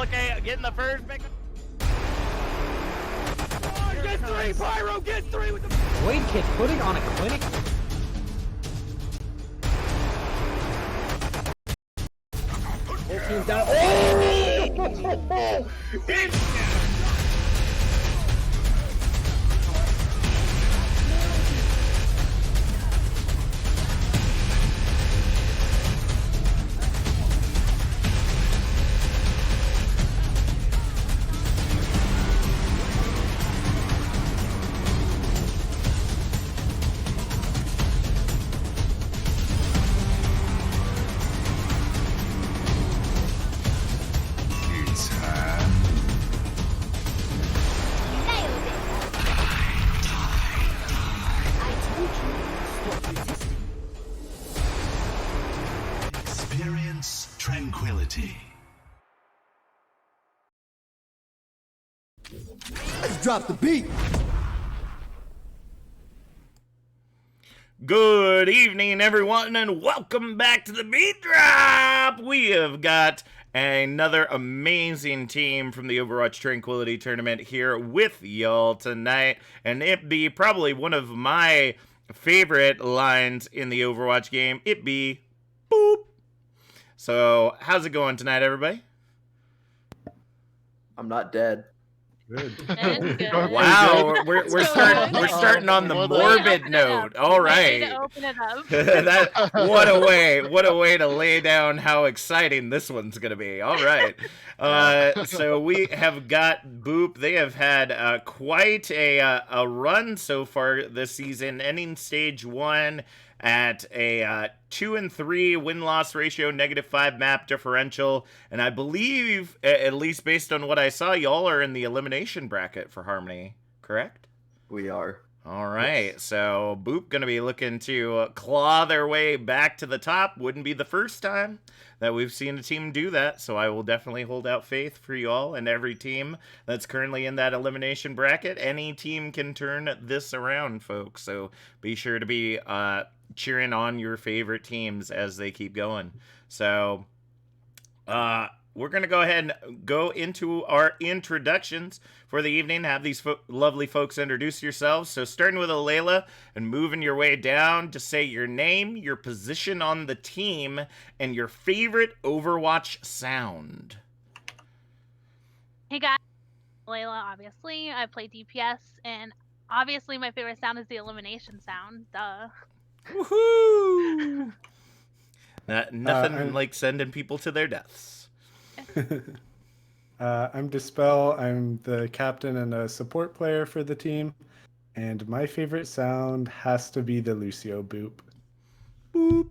Okay, getting the first pick. Oh, get three, Pyro, get three with the Blade Kid putting on a clinic. Whole team's down. Oh! Experience tranquility. Let's drop the beat. Good evening, everyone, and welcome back to the BeatDrop. We have got another amazing team from the Overwatch Tranquility Tournament here with y'all tonight, and it be probably one of my favorite lines in the Overwatch game. It be boop. So, how's it going tonight, everybody? I'm not dead. Good. Wow, we're starting on the morbid note. All right. Open it up. What a way to lay down how exciting this one's gonna be. All right. So we have got Boop. They have had quite a run so far this season, ending stage 1 at a 2-3 win-loss ratio, -5 map differential, and I believe, at least based on what I saw, y'all are in the elimination bracket for Harmony, correct? We are. All right, so Boop gonna be looking to claw their way back to the top. Wouldn't be the first time that we've seen a team do that, so I will definitely hold out faith for y'all and every team that's currently in that elimination bracket. Any team can turn this around, folks, so be sure to be cheering on your favorite teams as they keep going. So, we're going to go ahead and go into our introductions for the evening. Have these lovely folks introduce yourselves. So starting with Alayla and moving your way down to say your name, your position on the team, and your favorite Overwatch sound. Hey guys, Layla, obviously. I play DPS, and obviously my favorite sound is the elimination sound. Duh. Woohoo! Nothing like sending people to their deaths. I'm Dispel. I'm the captain and a support player for the team. And my favorite sound has to be the Lucio boop. Boop.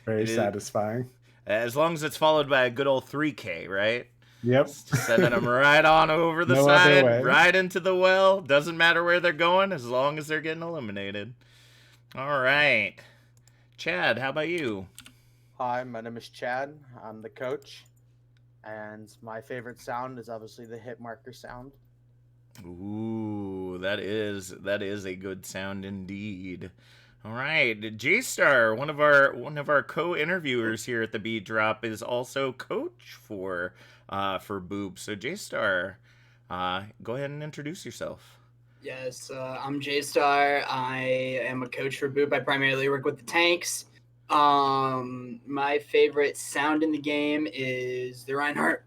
Very satisfying. As long as it's followed by a good old 3K, right? Yep. Sending them right on over the side, right into the well. Doesn't matter where they're going as long as they're getting eliminated. All right. Chad, how about you? Hi, my name is Chad. I'm the coach. And my favorite sound is obviously the hit marker sound. Ooh, that is a good sound indeed. All right, J-Star, one of our co-interviewers here at the BeatDrop, is also coach for Boop. So J-Star, go ahead and introduce yourself. Yes, I'm J-Star. I am a coach for Boop. I primarily work with the tanks. My favorite sound in the game is the Reinhardt.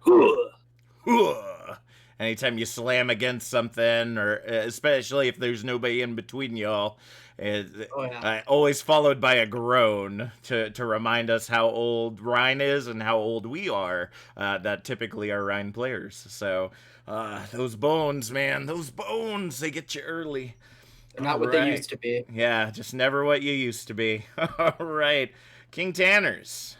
Anytime you slam against something, or especially if there's nobody in between y'all, always followed by a groan to remind us how old Rhine is and how old we are, that typically are Rhine players. So those bones, man, those bones, they get you early. They're not what they used to be. Yeah, just never what you used to be. All right, King Tanners.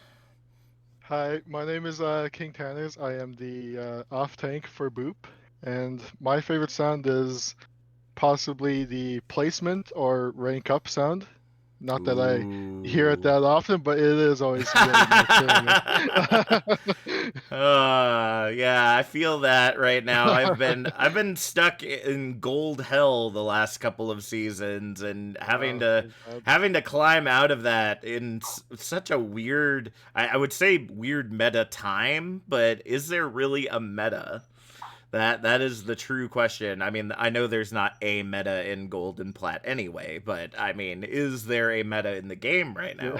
Hi, my name is King Tanners. I am the off tank for Boop, and my favorite sound is possibly the placement or rank up sound. Not that I hear it that often, but it is always really nice. Yeah, I feel that right now. I've been stuck in gold hell the last couple of seasons, and having to climb out of that in such a weird, I would say weird meta time. But is there really a meta? That is the true question. I mean, I know there's not a meta in Gold and Plat anyway, but I mean, is there a meta in the game right now?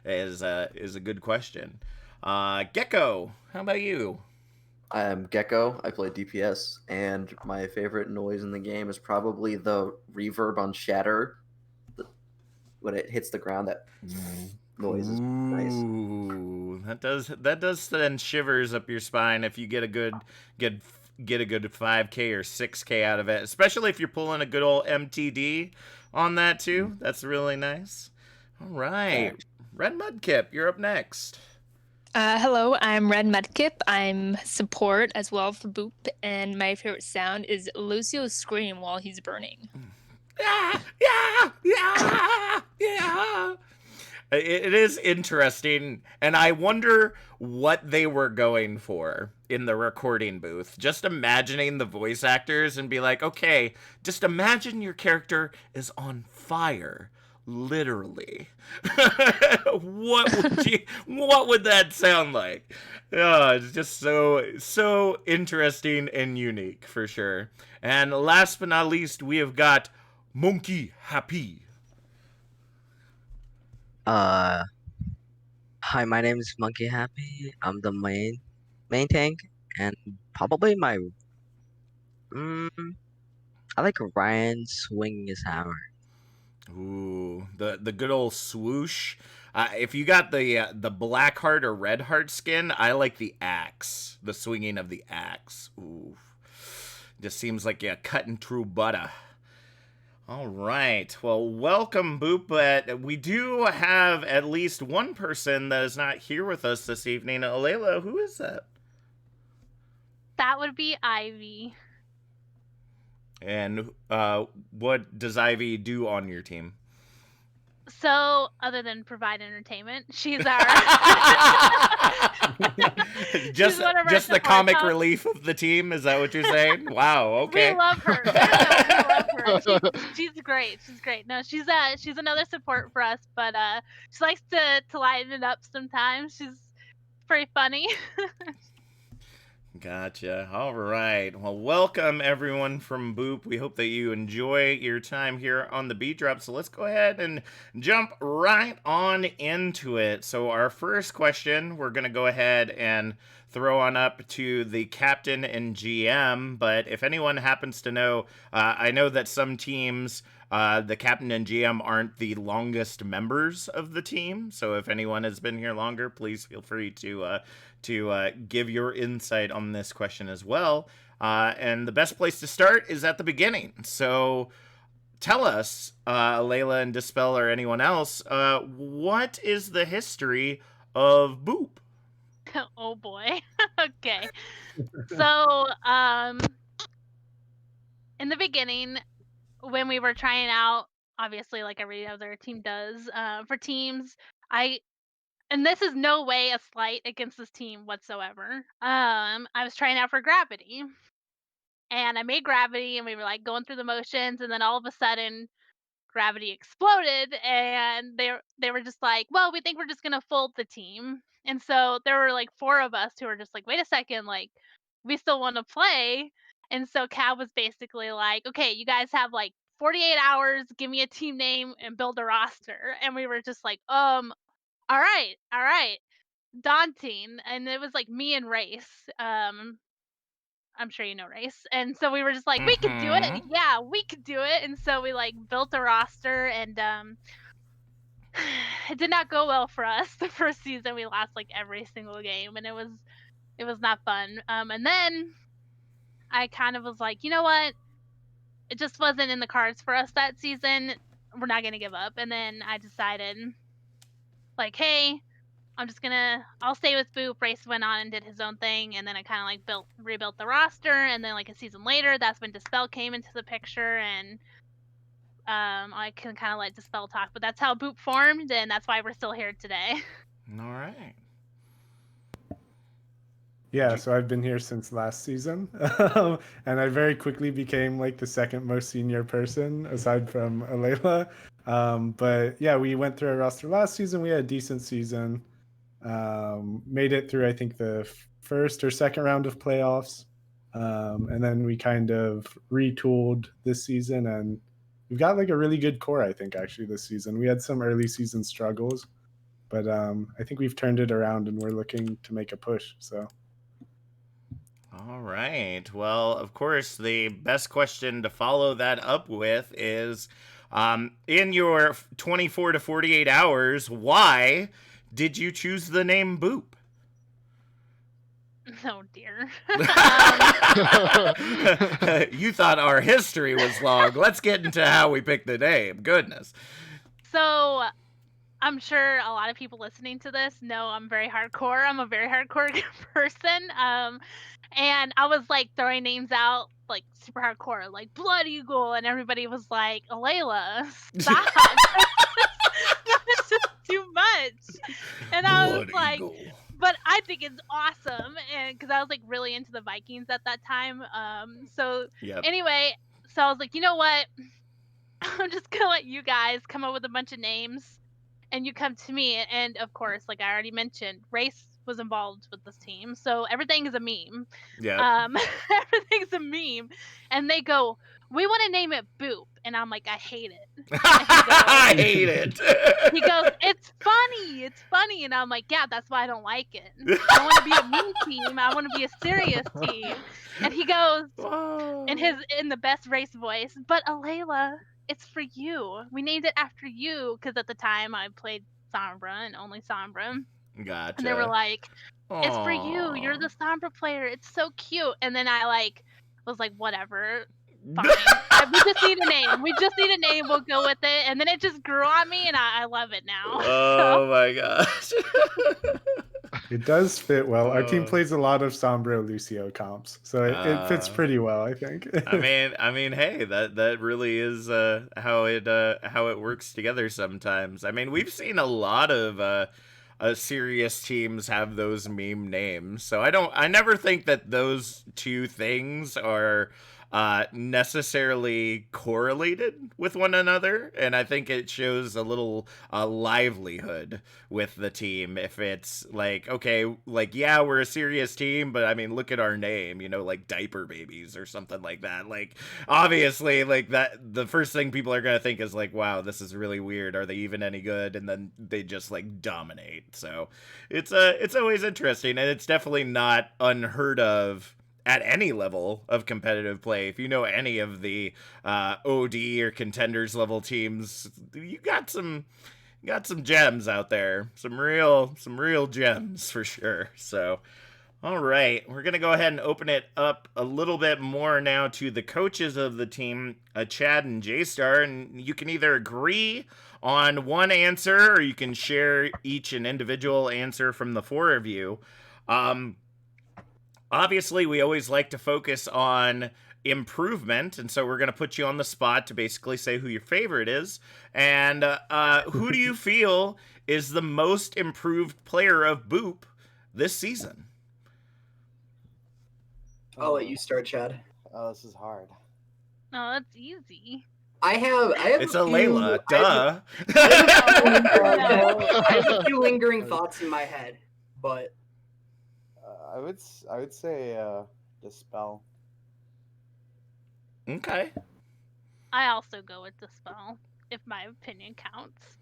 Is a good question. Gecko, how about you? I am Gecko. I play DPS, and my favorite noise in the game is probably the reverb on Shatter. When it hits the ground, that noise is nice. Ooh, that does send shivers up your spine if you get a get a good 5K or 6K out of it, especially if you're pulling a good old MTD on that too. That's really nice. All right, Red Mudkip, you're up next. Hello, I'm Red Mudkip. I'm support as well for Boop, and my favorite sound is Lucio's scream while he's burning. Yeah, yeah, yeah, yeah. It is interesting, and I wonder what they were going for in the recording booth. Just imagining the voice actors and be like, okay, just imagine your character is on fire. Literally. What would that sound like? It's just so interesting and unique for sure. And last but not least, we have got Monkey Happy. Hi, my name is Monkey Happy. I'm the main tank, and probably mm, I like Ryan swinging his hammer. Ooh, the good old swoosh. If you got the black heart or red heart skin, I like the axe, the swinging of the axe. Ooh, just seems like you're cutting through butter. All right. Well, welcome, Boop. But we do have at least one person that is not here with us this evening. Alayla, who is that? That would be Ivy. And what does Ivy do on your team? So, other than provide entertainment, she's our just the comic relief of the team. Is that what you're saying? Wow. Okay. We love her. No, we love her. She's great. She's great. No, she's another support for us, but she likes to lighten it up sometimes. She's pretty funny. Gotcha. All right. Well, welcome everyone from Boop. We hope that you enjoy your time here on the BeatDrop. So let's go ahead and jump right on into it. So our first question, we're going to go ahead and throw on up to the captain and GM. But if anyone happens to know, I know that some teams, the captain and GM aren't the longest members of the team. So if anyone has been here longer, please feel free to give your insight on this question as well. And the best place to start is at the beginning. So tell us, Layla and Dispel or anyone else, what is the history of Boop? Oh boy. Okay. So, in the beginning, when we were trying out, obviously like every other team does, for teams, and this is no way a slight against this team whatsoever. I was trying out for Gravity, and I made Gravity, and we were like going through the motions, and then all of a sudden, Gravity exploded, and they were just like, well, we think we're just gonna fold the team. And so there were like 4 of us who were just like, wait a second, like we still want to play. And so Cal was basically like, okay, you guys have like 48 hours, give me a team name and build a roster. And we were just like, all right. Daunting. And it was like me and Race. I'm sure you know Race. And so we were just like, we could do it. Yeah, we could do it. And so we like built a roster, and it did not go well for us the first season. We lost like every single game, and it was not fun. And then I kind of was like, you know what? It just wasn't in the cards for us that season. We're not gonna give up. And then I decided, like, hey, I'll stay with Boop. Race went on and did his own thing, and then I kind of like rebuilt the roster, and then like a season later, that's when Dispel came into the picture, and I can kind of let Dispel talk, but that's how Boop formed, and that's why we're still here today. All right. Yeah, so I've been here since last season, and I very quickly became like the second most senior person aside from Alayla. But yeah, we went through our roster last season. We had a decent season. Made it through, I think, the first or second round of playoffs, and then we kind of retooled this season, and we've got like a really good core. I think actually this season we had some early season struggles, but I think we've turned it around, and we're looking to make a push. So. All right. Well, of course, the best question to follow that up with is in your 24 to 48 hours, why did you choose the name Boop? Oh dear. You thought our history was long. Let's get into how we picked the name. Goodness. So I'm sure a lot of people listening to this know I'm very hardcore. I'm a very hardcore person. And I was like throwing names out like super hardcore, like Blood Eagle, and everybody was like, Alayla, stop. That's just too much. And I was like, but I think it's awesome, and because I was like really into the Vikings at that time. Anyway, so I was like, you know what? I'm just gonna let you guys come up with a bunch of names, and you come to me. And of course, like I already mentioned, race was involved with this team, so everything is a meme. Yeah. Everything's a meme, and they go, "We want to name it Boop," and I'm like, "I hate it." I hate it. He goes, "It's funny, it's funny," and I'm like, "Yeah, that's why I don't like it. I don't want to be a meme team. I want to be a serious team." And he goes, in the best race voice, "But Alayla, it's for you. We named it after you," because at the time I played Sombra and only Sombra. Gotcha. And they were like, "It's for you. You're the Sombra player. It's so cute." And then I like was like, "Whatever, fine. We just need a name. We just need a name. We'll go with it." And then it just grew on me, and I love it now. Oh my gosh. It does fit well. Our team plays a lot of Sombra Lucio comps, so it fits pretty well, I think. I mean, hey, that really is how it works together sometimes. I mean, we've seen a lot of serious teams have those meme names, so I never think that those two things are necessarily correlated with one another, and I think it shows a little livelihood with the team if it's like, okay, like, yeah, we're a serious team, but I mean, look at our name, like Diaper Babies or something like that. Like, obviously, like, that the first thing people are gonna think is like, wow, this is really weird, are they even any good? And then they just like dominate. So it's always interesting, and it's definitely not unheard of at any level of competitive play. If you know any of the OD or contenders level teams, you got some gems out there, some real gems for sure. So all right, we're gonna go ahead and open it up a little bit more now to the coaches of the team, Chad and J-Star, and you can either agree on one answer or you can share each an individual answer from the four of you. Obviously, we always like to focus on improvement, and so we're going to put you on the spot to basically say who your favorite is. And who do you feel is the most improved player of Boop this season? I'll let you start, Chad. Oh, this is hard. No, that's easy. I have It's a Layla, duh. I have a few lingering thoughts in my head, but I would say Dispel. Okay. I also go with Dispel, if my opinion counts.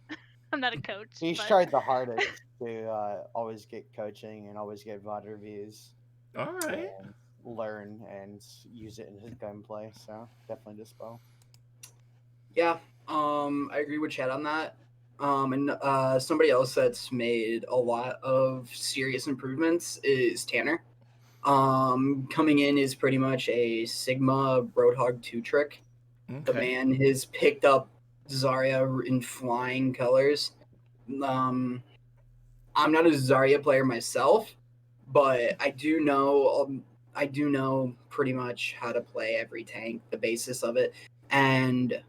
I'm not a coach. He's tried the hardest to always get coaching and always get VOD reviews. All right. And learn and use it in his gunplay. So definitely Dispel. Yeah, I agree with Chad on that. And somebody else that's made a lot of serious improvements is Tanner. Coming in is pretty much a Sigma Roadhog 2 trick. Okay. The man has picked up Zarya in flying colors. I'm not a Zarya player myself, but I do know pretty much how to play every tank, the basis of it, and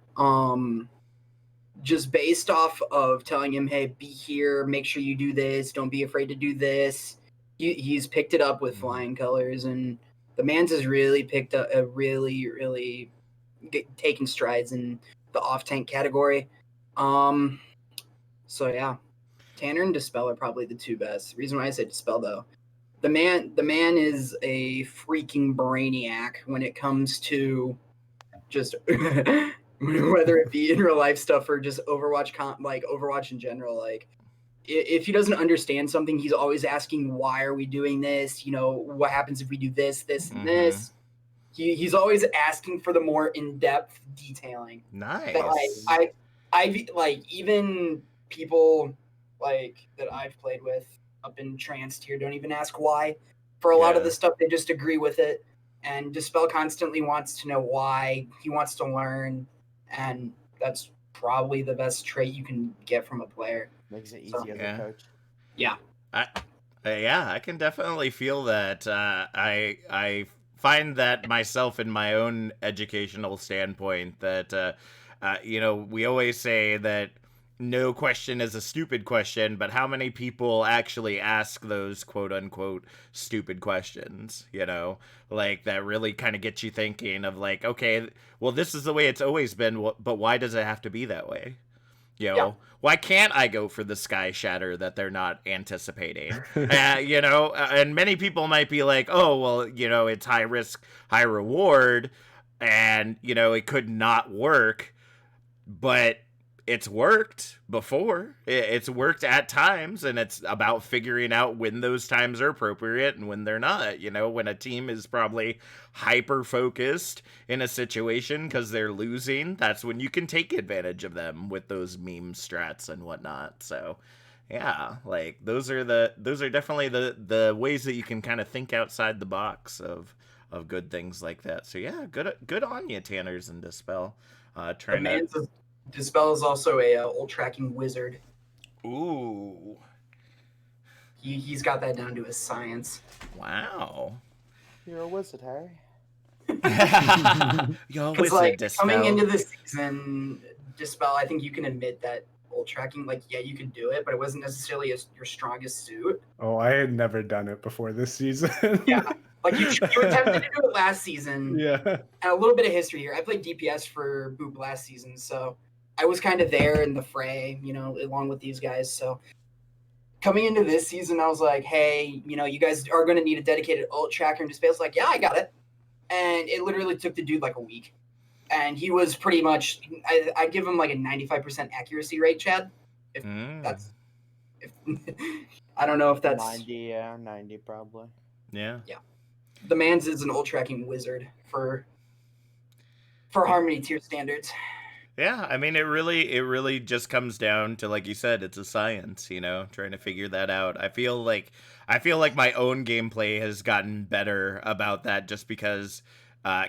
just based off of telling him, hey, be here, make sure you do this, don't be afraid to do this. he's picked it up with flying colors, and the man's has really picked up a really taking strides in the off tank category. So yeah, Tanner and Dispel are probably the two best. The reason why I say Dispel though, the man is a freaking brainiac when it comes to just whether it be in real life stuff or just Overwatch like Overwatch in general. Like if he doesn't understand something, he's always asking, why are we doing this? You know, what happens if we do this, this, and this? He's always asking for the more in-depth detailing. Nice. That I like even people like that I've played with up in Tranced here don't even ask why. For a lot of the stuff, they just agree with it. And Dispel constantly wants to know why. He wants to learn, and that's probably the best trait you can get from a player. Makes it easy as a coach. Yeah. I can definitely feel that. I find that myself in my own educational standpoint that we always say that no question is a stupid question, but how many people actually ask those quote unquote stupid questions, like that really kind of get you thinking of like, okay, well, this is the way it's always been, but why does it have to be that way? Why can't I go for the sky shatter that they're not anticipating? And many people might be like, oh, well, it's high risk, high reward, and, it could not work, but it's worked before. It's worked at times, and it's about figuring out when those times are appropriate and when they're not. When a team is probably hyper focused in a situation because they're losing, that's when you can take advantage of them with those meme strats and whatnot. So yeah, like those are definitely the ways that you can kind of think outside the box of good things like that. So yeah, good on you, Tanners and Dispel. Dispel is also a ult tracking wizard. Ooh. He's got that down to a science. Wow. You're a wizard, Harry. You're a wizard, like, Dispel. Coming into the season, Dispel, I think you can admit that ult tracking, like, yeah, you can do it, but it wasn't necessarily your strongest suit. Oh, I had never done it before this season. Yeah. Like, you attempted to do it last season. Yeah. And a little bit of history here. I played DPS for Boop last season, so I was kind of there in the fray, along with these guys. So coming into this season, I was like, hey, you guys are going to need a dedicated ult tracker. And Dispel's like, yeah, I got it. And it literally took the dude like a week. And he was pretty much, I give him like a 95% accuracy rate, Chad. If I don't know if that's 90 probably. Yeah. Yeah. The man's is an ult tracking wizard for Harmony tier standards. Yeah, I mean, it really just comes down to, like you said, it's a science, trying to figure that out. I feel like my own gameplay has gotten better about that just because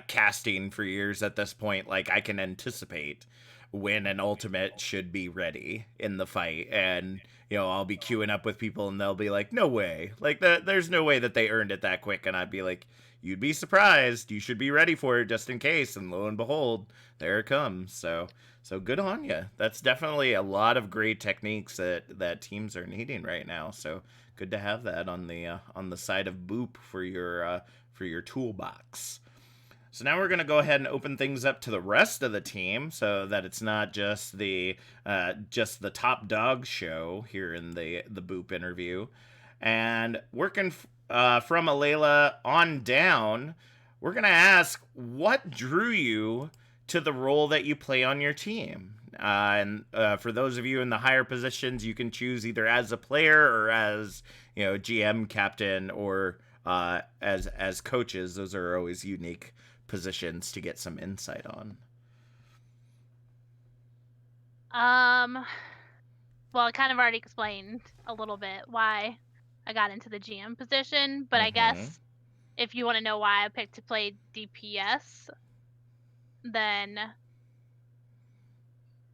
casting for years at this point, like I can anticipate when an ultimate should be ready in the fight, and I'll be queuing up with people and they'll be like, no way, like there's no way that they earned it that quick, and I'd be like, you'd be surprised, you should be ready for it just in case, and lo and behold, there it comes. So good on you. That's definitely a lot of great techniques that teams are needing right now, so good to have that on the side of Boop for your toolbox. So now we're going to go ahead and open things up to the rest of the team so that it's not just the top dog show here in the Boop interview. And working from Alayla on down, we're going to ask what drew you to the role that you play on your team. And for those of you in the higher positions, you can choose either as a player or as GM, captain, or as coaches. Those are always unique positions to get some insight on. Well, I kind of already explained a little bit why I got into the GM position, but I guess if you want to know why I picked to play DPS, then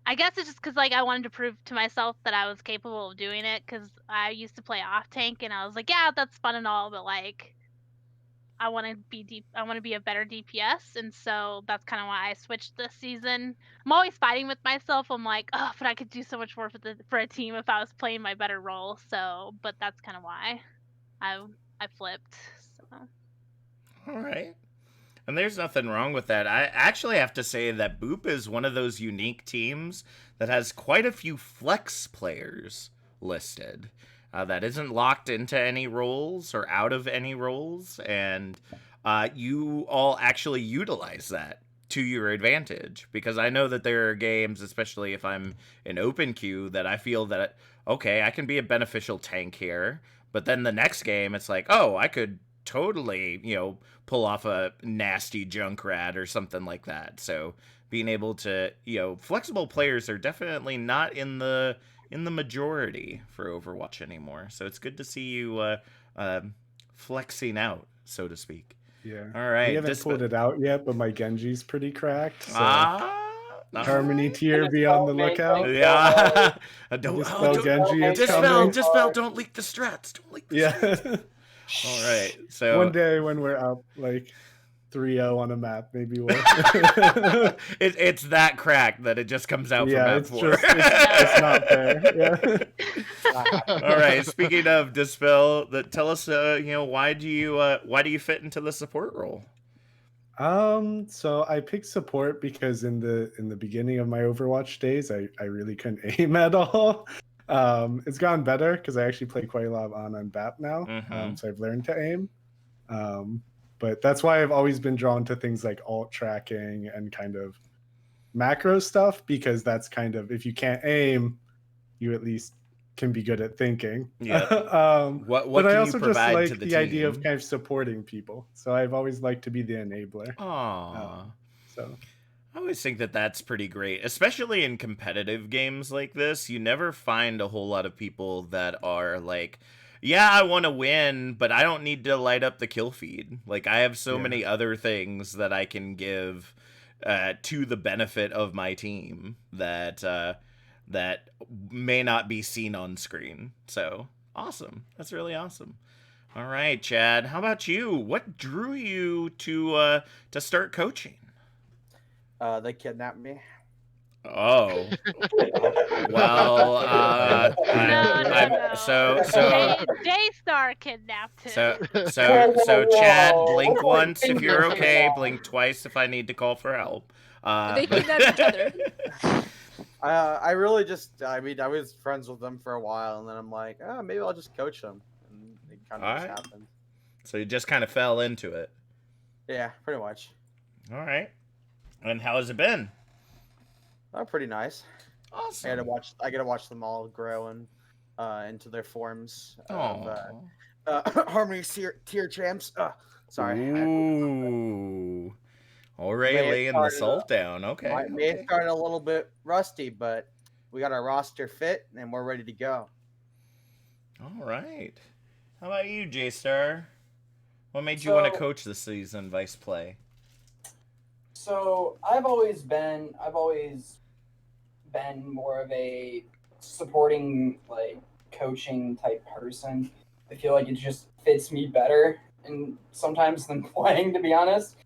I guess it's just because I wanted to prove to myself that I was capable of doing it, because I used to play off tank and I was like, yeah, that's fun and all, but I want to be a better DPS, and so that's kind of why I switched this season. I'm always fighting with myself. I'm like, oh, but I could do so much more for a team if I was playing my better role. So, but that's kind of why I I flipped. So. All right. And there's nothing wrong with that. I actually have to say that Boop is one of those unique teams that has quite a few flex players listed. That isn't locked into any roles or out of any roles, and you all actually utilize that to your advantage. Because I know that there are games, especially if I'm in open queue, that I feel that, okay, I can be a beneficial tank here, but then the next game, it's like, oh, I could totally, pull off a nasty Junkrat or something like that. So being able to, flexible players are definitely not in the majority for Overwatch anymore. So it's good to see you flexing out, so to speak. Yeah. All right. We haven't pulled it out yet, but my Genji's pretty cracked. So Harmony tier, be on the lookout. Yeah. Dispel Genji is Dispel, coming. don't leak the strats. Don't leak the strats. All right. So one day when we're up like 3-0 on a map, maybe we'll. it's that cracked that it just comes out from map 4. It's not fair. Yeah. All right. Speaking of Dispel, tell us, why do you fit into the support role? So I picked support because in the beginning of my Overwatch days, I really couldn't aim at all. It's gotten better because I actually play quite a lot on BAP now. So I've learned to aim. But that's why I've always been drawn to things like alt tracking and kind of macro stuff, because that's kind of, if you can't aim, you at least can be good at thinking. Yeah. What but can I also you provide just like to the idea of team? kind of supporting people. So I've always liked to be the enabler. So I always think that that's pretty great, especially in competitive games like this. You never find a whole lot of people that are like, yeah, I want to win, but I don't need to light up the kill feed. Like, I have so many other things that I can give to the benefit of my team that that may not be seen on screen. So awesome. That's really awesome. All right, Chad. How about you? What drew you to start coaching? They kidnapped me. Oh. Well, so J-Star kidnapped him. So Chad, blink once if you're okay, blink twice if I need to call for help. They kidnapped each other. I really just, I was friends with them for a while, and then I'm like, oh, maybe I'll just coach them. And it kind of just happened. So you just kind of fell into it. Yeah, pretty much. All right. And how has it been? Oh, pretty nice. Awesome. I gotta watch them all grow and into their forms of Harmony tier champs. Sorry. Ooh. Already laying the salt down. Okay. May have started a little bit rusty, but we got our roster fit and we're ready to go. All right. How about you, J-Star? What made you want to coach this season, Vice Play? So I've always been more of a supporting, like, coaching type person. I feel like it just fits me better and sometimes than playing, to be honest.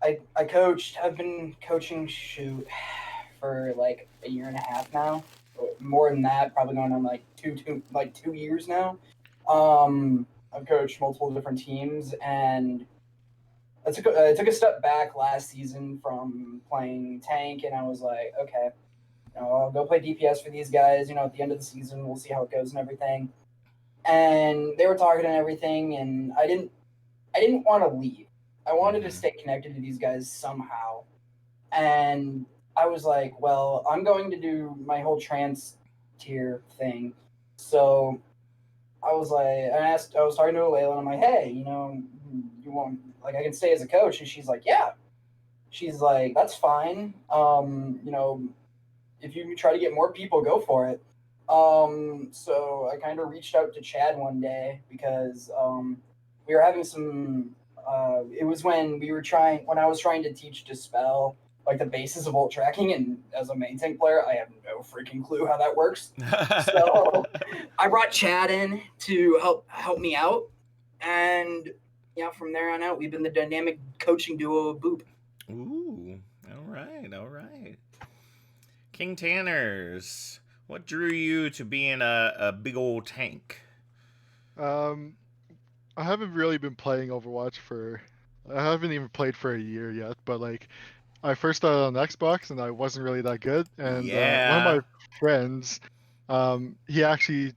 I've been coaching for like a year and a half now. More than that, probably going on like 2 years now. I've coached multiple different teams, and I took a step back last season from playing tank, and I was like, okay, I'll go play DPS for these guys. At the end of the season, we'll see how it goes and everything. And they were talking and everything, and I didn't want to leave. I wanted to stay connected to these guys somehow. And I was like, well, I'm going to do my whole trans tier thing. So I was talking to Alayla, and I'm like, hey, you want, like, I can stay as a coach? And she's like, yeah. She's like, that's fine. If you try to get more people, go for it. So I kind of reached out to Chad one day because we were having some. It was when I was trying to teach Dispel, like, the basis of ult tracking, and as a main tank player, I have no freaking clue how that works. So I brought Chad in to help me out, and from there on out, we've been the dynamic coaching duo of Boop. Ooh, all right. King Tanners, What drew you to being a big old tank? Um, I haven't really been playing Overwatch I haven't even played for a year yet, but like I first started on Xbox and I wasn't really that good. And one of my Yeah. friends, he actually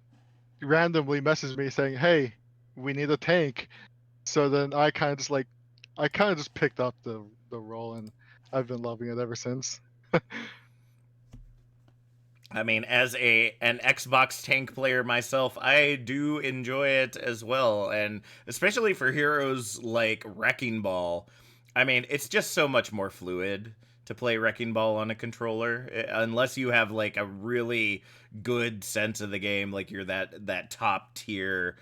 randomly messaged me saying, "Hey, we need a tank." So then I kind of just picked up the role, and I've been loving it ever since. I mean, as an Xbox tank player myself, I do enjoy it as well, and especially for heroes like Wrecking Ball. I mean, it's just so much more fluid to play Wrecking Ball on a controller, unless you have like a really good sense of the game, like you're that top tier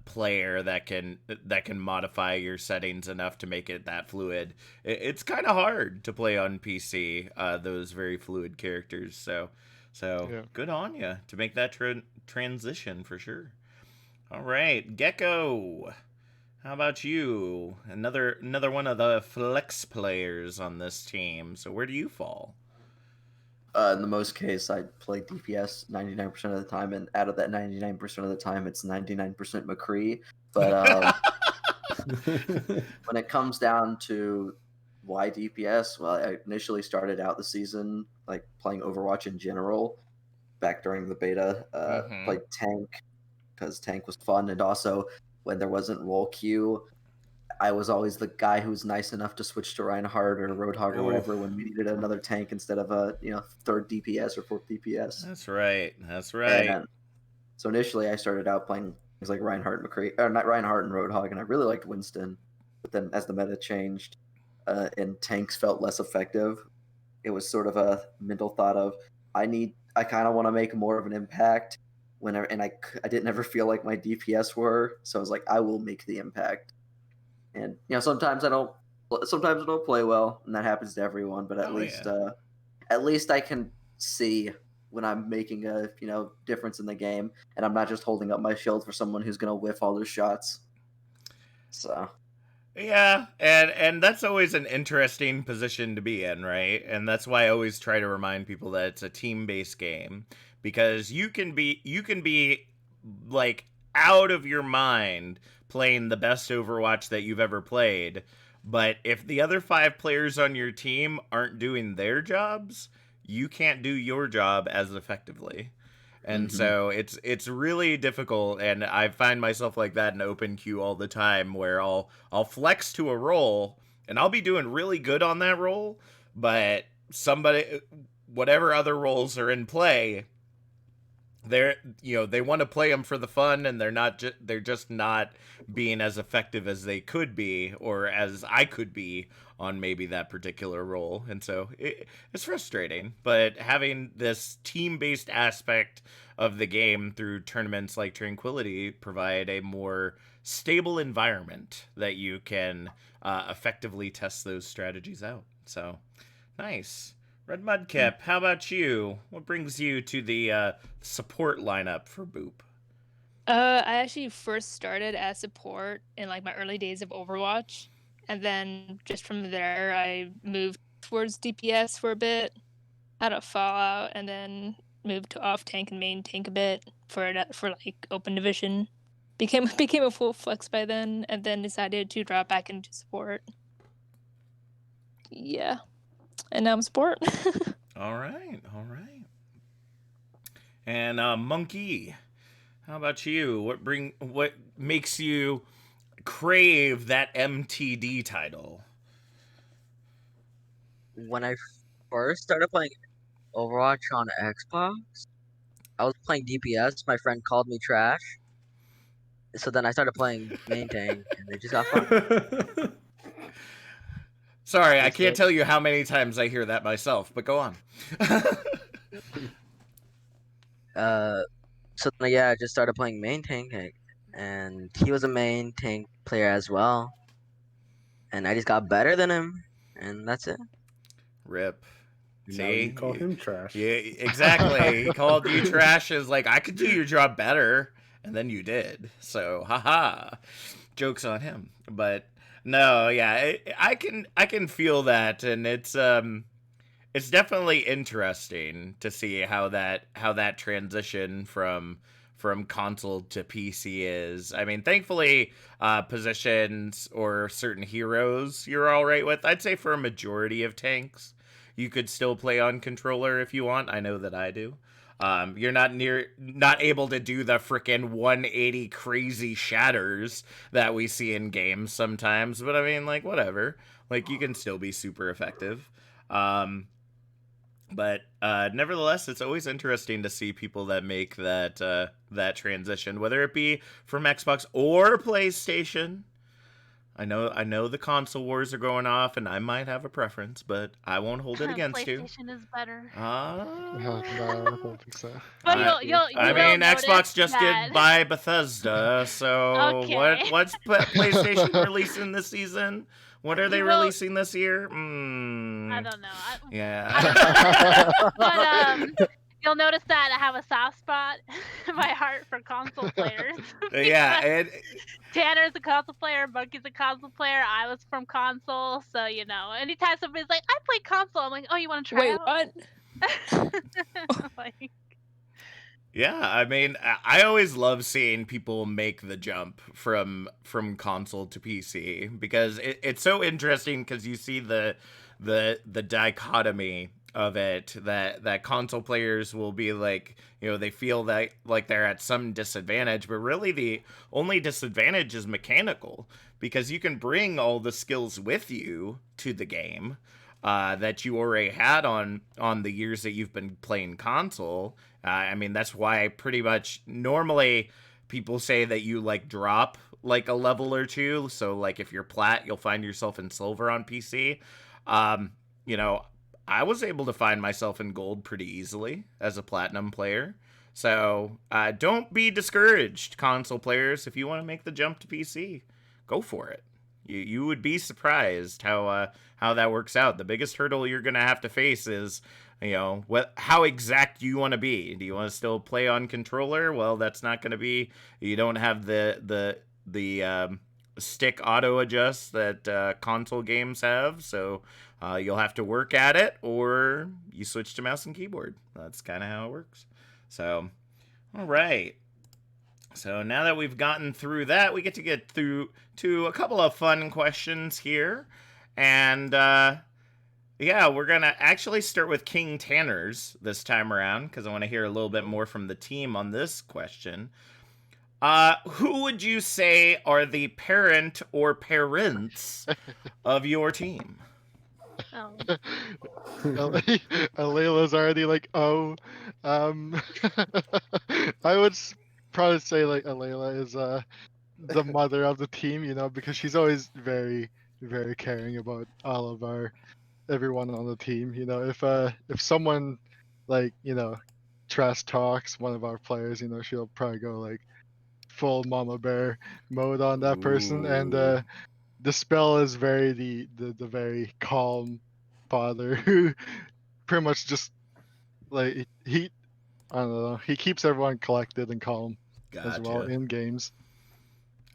player that can modify your settings enough to make it that fluid. It's kind of hard to play on PC, those very fluid characters. So Yeah. good on you to make that transition for sure. All right, Gecko. How about you? Another one of the flex players on this team. So where do you fall? In the most case, I play DPS 99% of the time, and out of that 99% of the time, it's 99% McCree. But when it comes down to why DPS, well, I initially started out the season like playing Overwatch in general. Back during the beta, Mm-hmm. played tank because tank was fun, and also when there wasn't role queue, I was always the guy who was nice enough to switch to Reinhardt or Roadhog or Ooh, whatever when we needed another tank instead of a third DPS or fourth DPS. that's right. That's right. And so initially I started out playing things like Reinhardt and McCree, or not Reinhardt and Roadhog, and I really liked Winston. But then as the meta changed, and tanks felt less effective, it was sort of a mental thought of I kind of want to make more of an impact whenever, and I didn't ever feel like my DPS were, so I was like I will make the impact. And sometimes I don't play well, and that happens to everyone. But Oh yeah. at least I can see when I'm making a difference in the game, and I'm not just holding up my shield for someone who's gonna whiff all their shots. So Yeah, and that's always an interesting position to be in, right? And that's why I always try to remind people that it's a team-based game because you can be like out of your mind playing the best Overwatch that you've ever played, but if the other 5 players on your team aren't doing their jobs, you can't do your job as effectively. And hmm so it's really difficult, and I find myself like that in open queue all the time, where I'll flex to a role, and I'll be doing really good on that role, but somebody, whatever other roles are in play, they want to play them for the fun, and they're just not being as effective as they could be, or as I could be on maybe that particular role. And so it's frustrating, but having this team-based aspect of the game through tournaments like Tranquility provide a more stable environment that you can effectively test those strategies out. So nice. Red Mudkip, how about you? What brings you to the support lineup for Boop? I actually first started as support in like my early days of Overwatch, and then just from there I moved towards DPS for a bit, had a Fallout, and then moved to off tank and main tank a bit for like open division. Became a full flex by then, and then decided to drop back into support. Yeah, and now I'm support. All right, all right. And Monkey, how about you? What makes you crave that MTD title? When I first started playing Overwatch on Xbox, I was playing DPS. My friend called me trash. So then I started playing main tank, and it just got fun. Sorry, I That's can't it. tell you how many times I hear that myself, but go on. Uh, so then, yeah, I just started playing main tank, and he was a main tank player as well, and I just got better than him, and that's it. Rip. Now you call See? him trash. Yeah, exactly. He called you trash as like, I could do your job better, and then you did. So, haha. Joke's on him. But no, yeah, I can feel that, and it's definitely interesting to see how that transition from console to PC is. I mean, thankfully, positions or certain heroes you're all right with. I'd say for a majority of tanks, you could still play on controller if you want. I know that I do. You're not able to do the frickin' 180 crazy shatters that we see in games sometimes, but I mean, like, whatever. Like, you can still be super effective. But nevertheless, it's always interesting to see people that make that transition, whether it be from Xbox or PlayStation. I know the console wars are going off, and I might have a preference, but I won't hold it against you. PlayStation is better. No, I don't think so. But you I will mean, notice Xbox just that. did buy Bethesda, so Okay. what's PlayStation releasing this season? What are they You will- releasing this year? I don't know. Yeah. But you'll notice that I have a soft spot in my heart for console players. Yeah, and Tanner's a console player, Monkey's a console player. I was from console, so anytime somebody's like, "I play console," I'm like, "Oh, you want to try Wait, out?" what? Like, yeah, I mean, I always love seeing people make the jump from console to PC because it's so interesting because you see the dichotomy of it that console players will be like, they feel that like they're at some disadvantage, but really the only disadvantage is mechanical because you can bring all the skills with you to the game that you already had on the years that you've been playing console. I mean, that's why pretty much normally people say that you like drop like a level or two. So like if you're plat, you'll find yourself in silver on PC. You know, I was able to find myself in gold pretty easily as a platinum player. So don't be discouraged, console players. If you want to make the jump to PC, go for it. You would be surprised how that works out. The biggest hurdle you're gonna have to face is, how exact you want to be. Do you want to still play on controller? Well, that's not gonna be. You don't have the stick auto adjust that console games have, so you'll have to work at it, or you switch to mouse and keyboard. That's kind of how it works. So, all right. So now that we've gotten through that, we get through to a couple of fun questions here. And yeah, we're going to actually start with King Tanner's this time around because I want to hear a little bit more from the team on this question. Who would you say are the parent or parents of your team? oh. Layla's already like, oh. I would probably say like Layla is the mother of the team, because she's always very, very caring about all of everyone on the team. If someone like, trash talks one of our players, she'll probably go like full mama bear mode on that person. And Ooh. the spell is very the very calm father who pretty much just like I don't know, he keeps everyone collected and calm as well Gotcha. in games.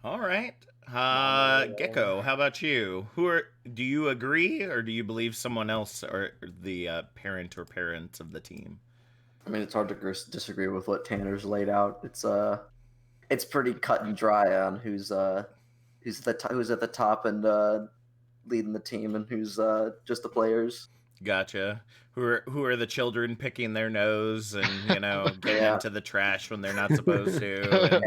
All right. Gecko, how about you? Do you agree or do you believe someone else are the parent or parents of the team? I mean, it's hard to disagree with what Tanner's laid out. It's pretty cut and dry on who's at the top and leading the team and who's just the players. Gotcha. Who are the children picking their nose and getting Yeah. into the trash when they're not supposed to and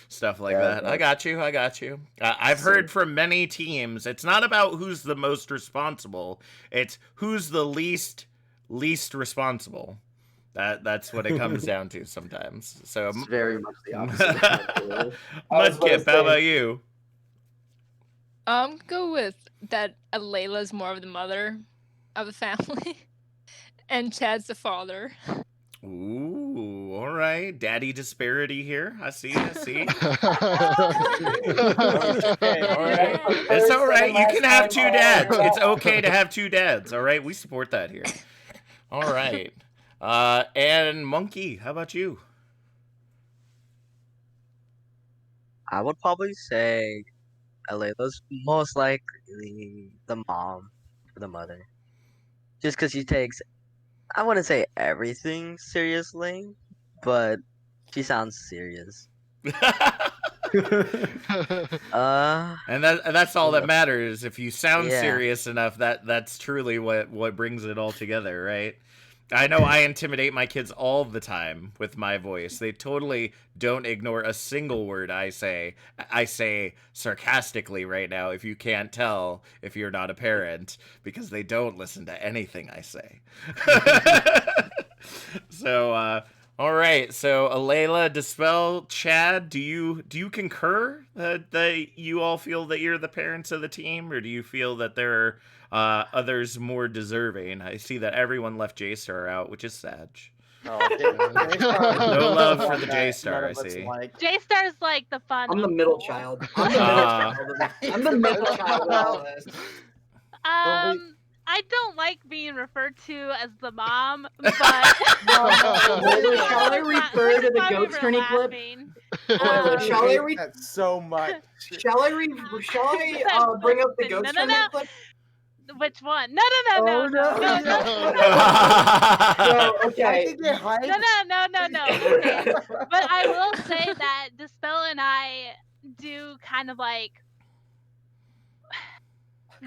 stuff like Yeah, that. I got you. I've heard from many teams. It's not about who's the most responsible. It's who's the least responsible. That's what it comes down to sometimes. So It's very much the opposite. Mudkip, how about you? Go with that Layla's more of the mother of the family, and Chad's the father. Ooh, all right. Daddy disparity here. I see. Okay, all right. It's all right. You can have two dads. It's okay to have two dads. All right. We support that here. All right. And Monkey, how about you? I would probably say Alayla's most likely the mom or the mother. Just because she takes I wouldn't say everything seriously, but she sounds serious. And that's all that matters. If you sound Yeah. serious enough, that's truly what brings it all together, right? I know I intimidate my kids all the time with my voice. They totally don't ignore a single word I say. I say sarcastically right now, if you can't tell, if you're not a parent, because they don't listen to anything I say. So, all right. So, Alayla, Dispel, Chad, do you concur that you all feel that you're the parents of the team, or do you feel that there are others more deserving? I see that everyone left J-Star out, which is sad. No love for the J-Star, I see. J-Star's like the fun. I'm the middle child. I'm the middle child of all this. I don't like being referred to as the mom, but shall I refer to the goat turning clip? Shall I read that so much? Shall I bring up the goat turning clip? Which one? No. Okay. No. Okay. But I will say that Dispel and I do kind of like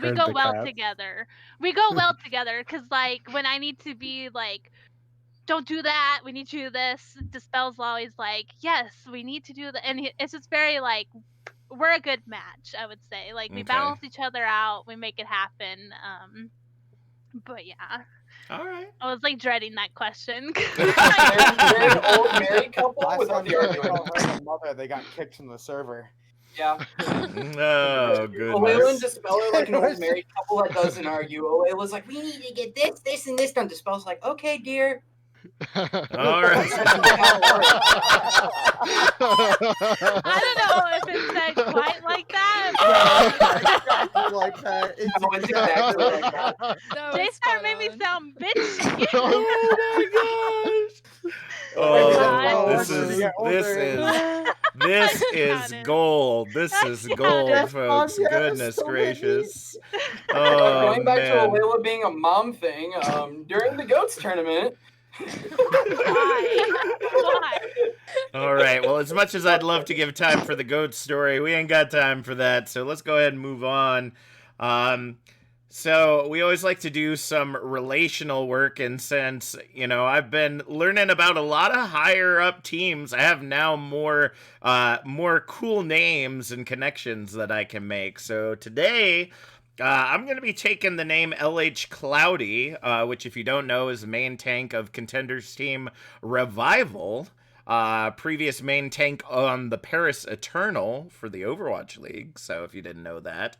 we go well together. We go well together because like when I need to be like, don't do that, we need to do this, Dispel's always like, yes, we need to do that, and it's just very like we're a good match, I would say. Like we balance each other out, we make it happen. But yeah. All right. I was like dreading that question. They're an old married couple without the argument. Mother, they got kicked from the server. Yeah. Oh, goodness. Alayla and Dispel are like an old married couple that doesn't argue. Alayla's like, we need to get this, and this done. Dispel's like, okay, dear. All right. I don't know if it's said quite like that. Exactly like that. It's exactly like that. J-Star made me sound bitchy. Oh my gosh. Oh, this is gold. This is gold, folks. Goodness gracious. Oh, going back to Alayla being a mom thing, during the GOATS tournament. Why? All right. Well, as much as I'd love to give time for the GOAT story, we ain't got time for that. So let's go ahead and move on. So we always like to do some relational work, and since, I've been learning about a lot of higher up teams, I have now more cool names and connections that I can make. So today, I'm going to be taking the name LH Cloudy, which, if you don't know, is the main tank of Contenders team Revival, previous main tank on the Paris Eternal for the Overwatch League, so if you didn't know that.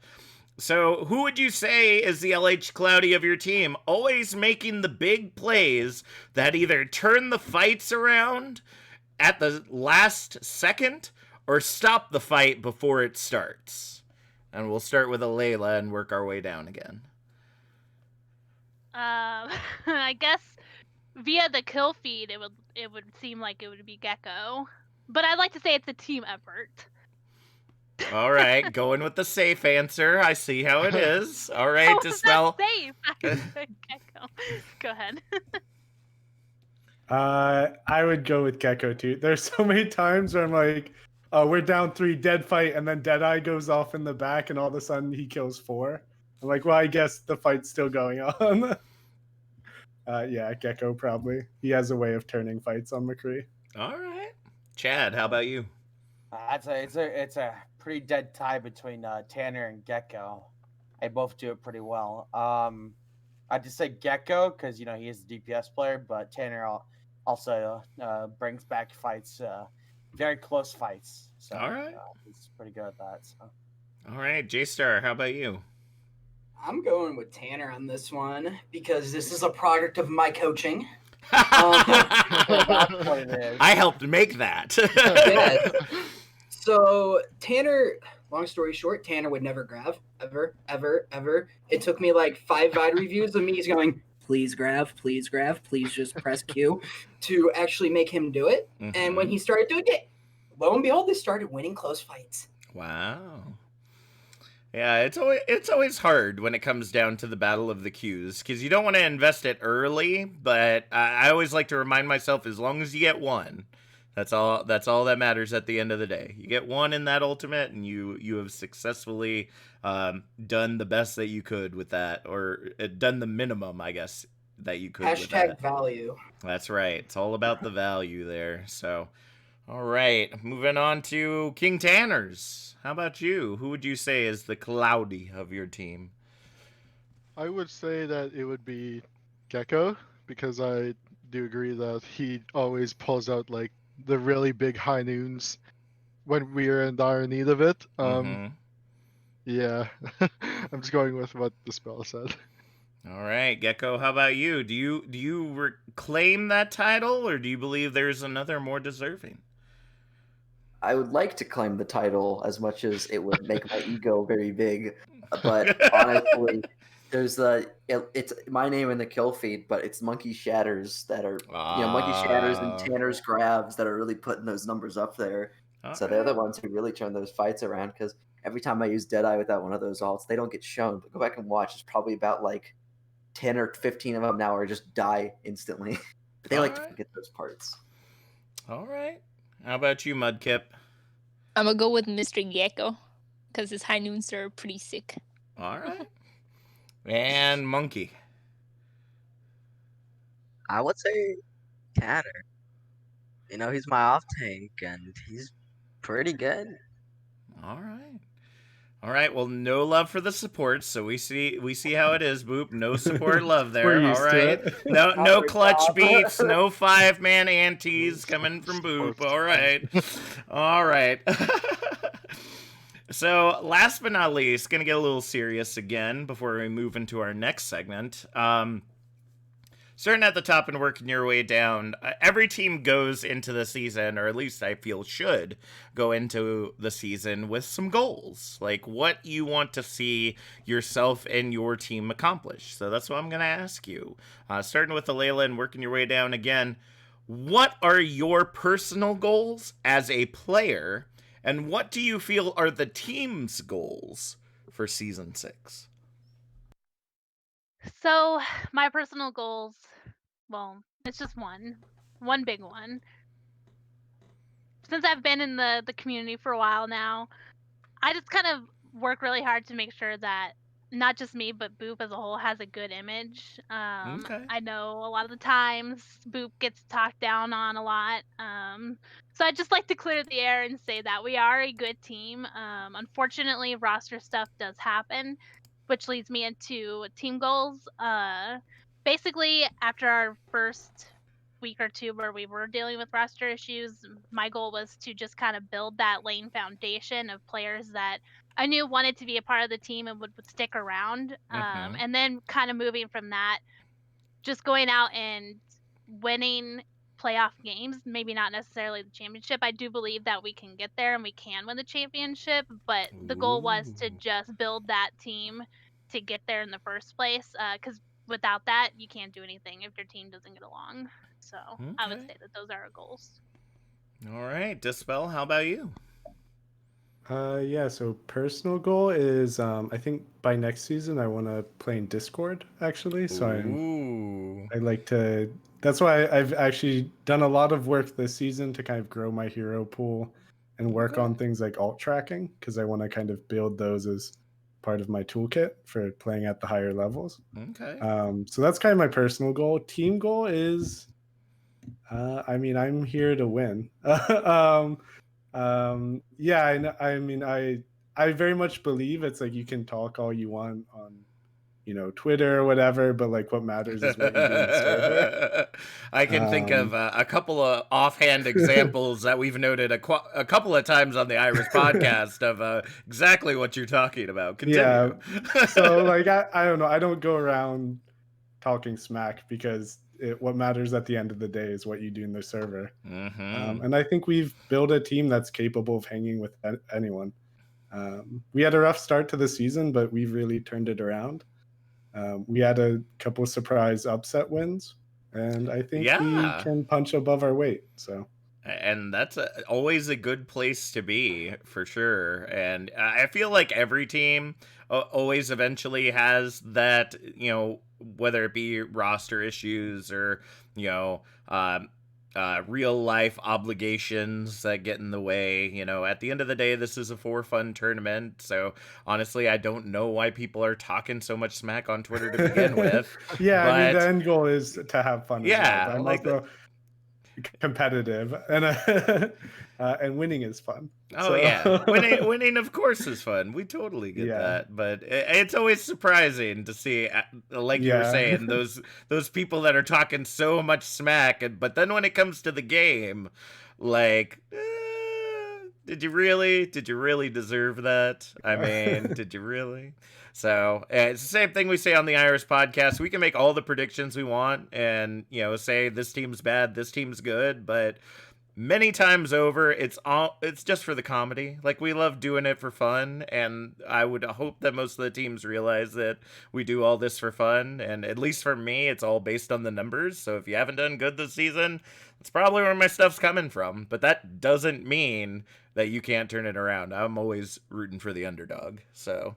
So who would you say is the LH Cloudy of your team? Always making the big plays that either turn the fights around at the last second or stop the fight before it starts. And we'll start with Alayla and work our way down again. I guess via the kill feed, it would seem like it would be Gecko, but I'd like to say it's a team effort. All right, going with the safe answer. I see how it is. All right, Dispel. Safe. Gecko. Go ahead. I would go with Gecko too. There's so many times where I'm like, we're down 3, dead fight, and then Deadeye goes off in the back, and all of a sudden he kills 4. I'm like, well, I guess the fight's still going on. Yeah, Gecko probably. He has a way of turning fights on McCree. All right, Chad, how about you? It's a pretty dead tie between Tanner and Gecko. They both do it pretty well. I'd just say Gecko because he is a DPS player, but Tanner also brings back fights, very close fights. So all right, he's pretty good at that. So. All right, J-Star, how about you? I'm going with Tanner on this one because this is a product of my coaching. I helped make that. Yes. So Tanner, long story short, Tanner would never grab, ever, ever, ever. It took me like 5 VOD reviews of me going, please grab, please just press Q to actually make him do it. Mm-hmm. And when he started doing it, lo and behold, they started winning close fights. Wow. Yeah, it's always hard when it comes down to the battle of the queues because you don't want to invest it early. But I always like to remind myself, as long as you get one, that's all. That's all that matters at the end of the day. You get one in that ultimate, and you have successfully done the best that you could with that, or done the minimum, I guess, that you could with Hashtag that. value. That's right. It's all about the value there. So, all right, moving on to King Tanners. How about you? Who would you say is the cloudy of your team? I would say that it would be Gecko because I do agree that he always pulls out like the really big high noons when we are in dire need of it. Mm-hmm. Yeah, I'm just going with what the spell said. All right, Gecko. How about you? Do you claim that title, or do you believe there's another more deserving? I would like to claim the title as much as it would make my ego very big, but honestly, it's my name in the kill feed, but it's Monkey Shatters that are Monkey Shatters and Ah, Tanner's Grabs that are really putting those numbers up there. all So they're the right. ones who really turn those fights around because every time I use Deadeye without one of those alts, they don't get shown. But go back and watch. It's probably about like 10 or 15 of them now are just die instantly. But they All like to right. forget those parts. All right. How about you, Mudkip? I'm gonna go with Mr. Gecko because his high noons are pretty sick. All right. And Monkey. I would say Tanner. He's my off tank and he's pretty good. All right. All right. Well, no love for the support, so we see how it is, Boop. No support love We're there. All used to right. it. No Awkward clutch job. beats, no 5-man antes coming from Boop. Support. All right. All right. So, last but not least, gonna get a little serious again before we move into our next segment. Starting at the top and working your way down, every team goes into the season, or at least I feel should go into the season with some goals, like what you want to see yourself and your team accomplish. So that's what I'm going to ask you. Starting with Alayla and working your way down again, what are your personal goals as a player, and what do you feel are the team's goals for season 6? So, my personal goals, well, it's just one big one. Since I've been in the community for a while now, I just kind of work really hard to make sure that not just me, but Boop as a whole has a good image. Okay. I know a lot of the times Boop gets talked down on a lot. So I just like to clear the air and say that we are a good team. Unfortunately, roster stuff does happen, which leads me into team goals. Basically, after our first week or two where we were dealing with roster issues, my goal was to just kind of build that lane foundation of players that I knew wanted to be a part of the team and would stick around. Mm-hmm. And then kind of moving from that, just going out and winning playoff games, maybe not necessarily the championship. I do believe that we can get there and we can win the championship, but the goal was to Ooh. just build that team to get there in the first place. Because without that, you can't do anything if your team doesn't get along. So I would Okay. say that those are our goals. All right, Dispel, how about you? Yeah, so personal goal is I think by next season I want to play in Discord actually. So Ooh. I like to that's why I've actually done a lot of work this season to kind of grow my hero pool and work Okay. on things like alt tracking because I want to kind of build those as part of my toolkit for playing at the higher levels. Okay. So that's kind of my personal goal. Team goal is I mean, I'm here to win. Yeah, I very much believe it's like you can talk all you want on, Twitter or whatever, but like what matters is what you do in the server. I can think of a couple of offhand examples that we've noted a couple of times on the Iris podcast of exactly what you're talking about. Yeah. Continue. So like I don't know, I don't go around talking smack because what matters at the end of the day is what you do in the server. Mm-hmm. And I think we've built a team that's capable of hanging with anyone. We had a rough start to the season, but we've really turned it around. We had a couple of surprise upset wins, and I think we Yeah. can punch above our weight. So And that's always a good place to be for sure. And I feel like every team always eventually has that, whether it be roster issues or, you know, um, real life obligations that get in the way. At the end of the day, this is a for fun tournament. So honestly, I don't know why people are talking so much smack on Twitter to begin with. Yeah, I mean, the But end goal is to have fun as well. yeah, But I'm like also competitive, and and winning is fun. oh So yeah, winning of course is fun. We totally get yeah, that, but it's always surprising to see, like you were yeah. saying, those people that are talking so much smack, but then when it comes to the game, like, did you really deserve that? I mean, did you really? So it's the same thing we say on the Irish podcast. We can make all the predictions we want, and say this team's bad, this team's good, but many times over it's just for the comedy. Like, we love doing it for fun, and I would hope that most of the teams realize that we do all this for fun. And at least for me, it's all based on the numbers. So if you haven't done good this season, that's probably where my stuff's coming from. But that doesn't mean that you can't turn it around. I'm always rooting for the underdog. So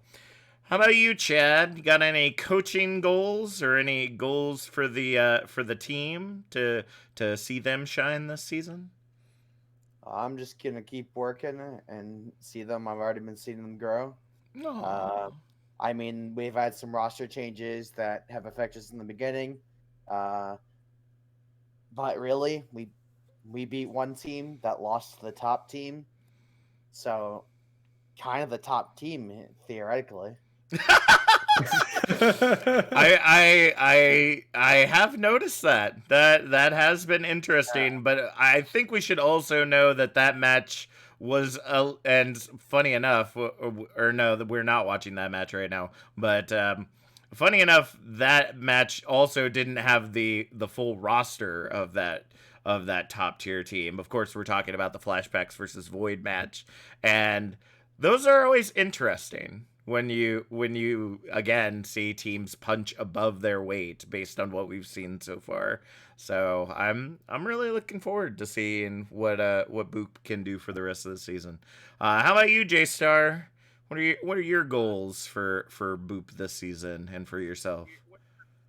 how about you, Chad? You got any coaching goals or any goals for the team to see them shine this season? I'm just gonna keep working and see them. I've already been seeing them grow. No. I mean, we've had some roster changes that have affected us in the beginning, but really, we beat one team that lost to the top team, so kind of the top team theoretically. I have noticed that has been interesting, but I think we should also know that match was and funny enough, or no, that we're not watching that match right now, but funny enough, that match also didn't have the full roster of that top tier team. Of course, we're talking about the Flashbacks versus Void match, and those are always interesting when you again see teams punch above their weight based on what we've seen so far. So I'm really looking forward to seeing what Boop can do for the rest of the season. How about you, J Star? What are your goals for Boop this season and for yourself?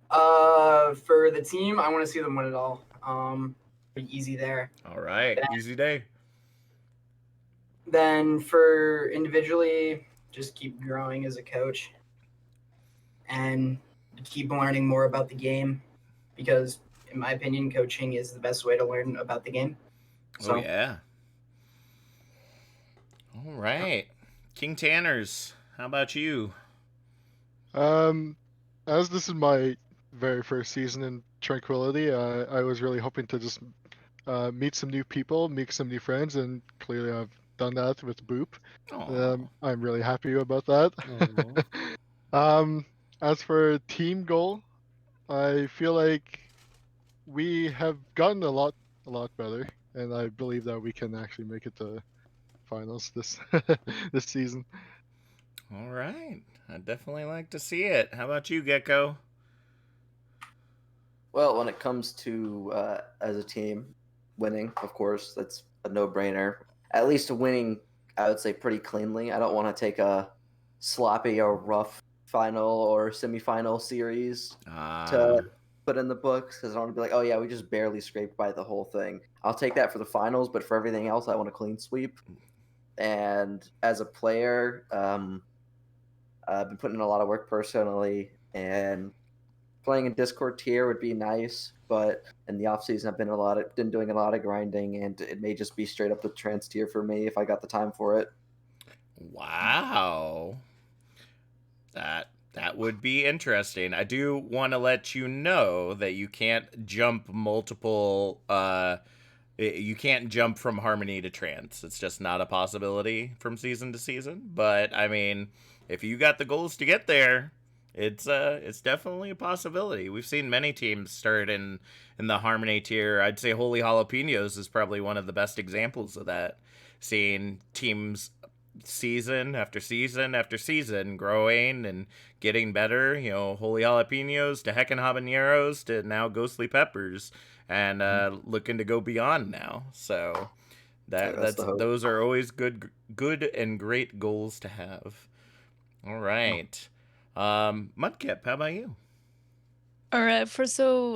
For the team, I want to see them win it all. Pretty easy there. All right, easy day. Then for individually, just keep growing as a coach and keep learning more about the game, because in my opinion, coaching is the best way to learn about the game. So, oh yeah. All right, King Tanners, how about you? As this is my very first season in Tranquility, I was really hoping to just meet some new people, make some new friends, and clearly I've done that with Boop. I'm really happy about that. As for team goal, I feel like we have gotten a lot better, and I believe that we can actually make it to finals this this season. All right, I'd definitely like to see it. How about you, Gecko? Well, when it comes to as a team winning, of course, that's a no-brainer. At least winning, I would say, pretty cleanly. I don't want to take a sloppy or rough final or semifinal series to put in the books, because I want to be like, oh yeah, we just barely scraped by the whole thing. I'll take that for the finals, but for everything else, I want a clean sweep. And as a player, I've been putting in a lot of work personally, and playing in Discord tier would be nice, but in the off season I've been doing a lot of grinding, and it may just be straight up the trans tier for me if I got the time for it. Wow. That would be interesting. I do want to let you know that you can't jump multiple you can't jump from Harmony to Trance. It's just not a possibility from season to season, but I mean, if you got the goals to get there, it's definitely a possibility. We've seen many teams start in the Harmony tier. I'd say Holy Jalapenos is probably one of the best examples of that. Seeing teams season after season after season, growing and getting better. You know, holy jalapenos to heckin' habaneros to now ghostly peppers, and looking to go beyond now. So That's the hope. those are always good and great goals to have. All right, Mudkip, how about you? All right, for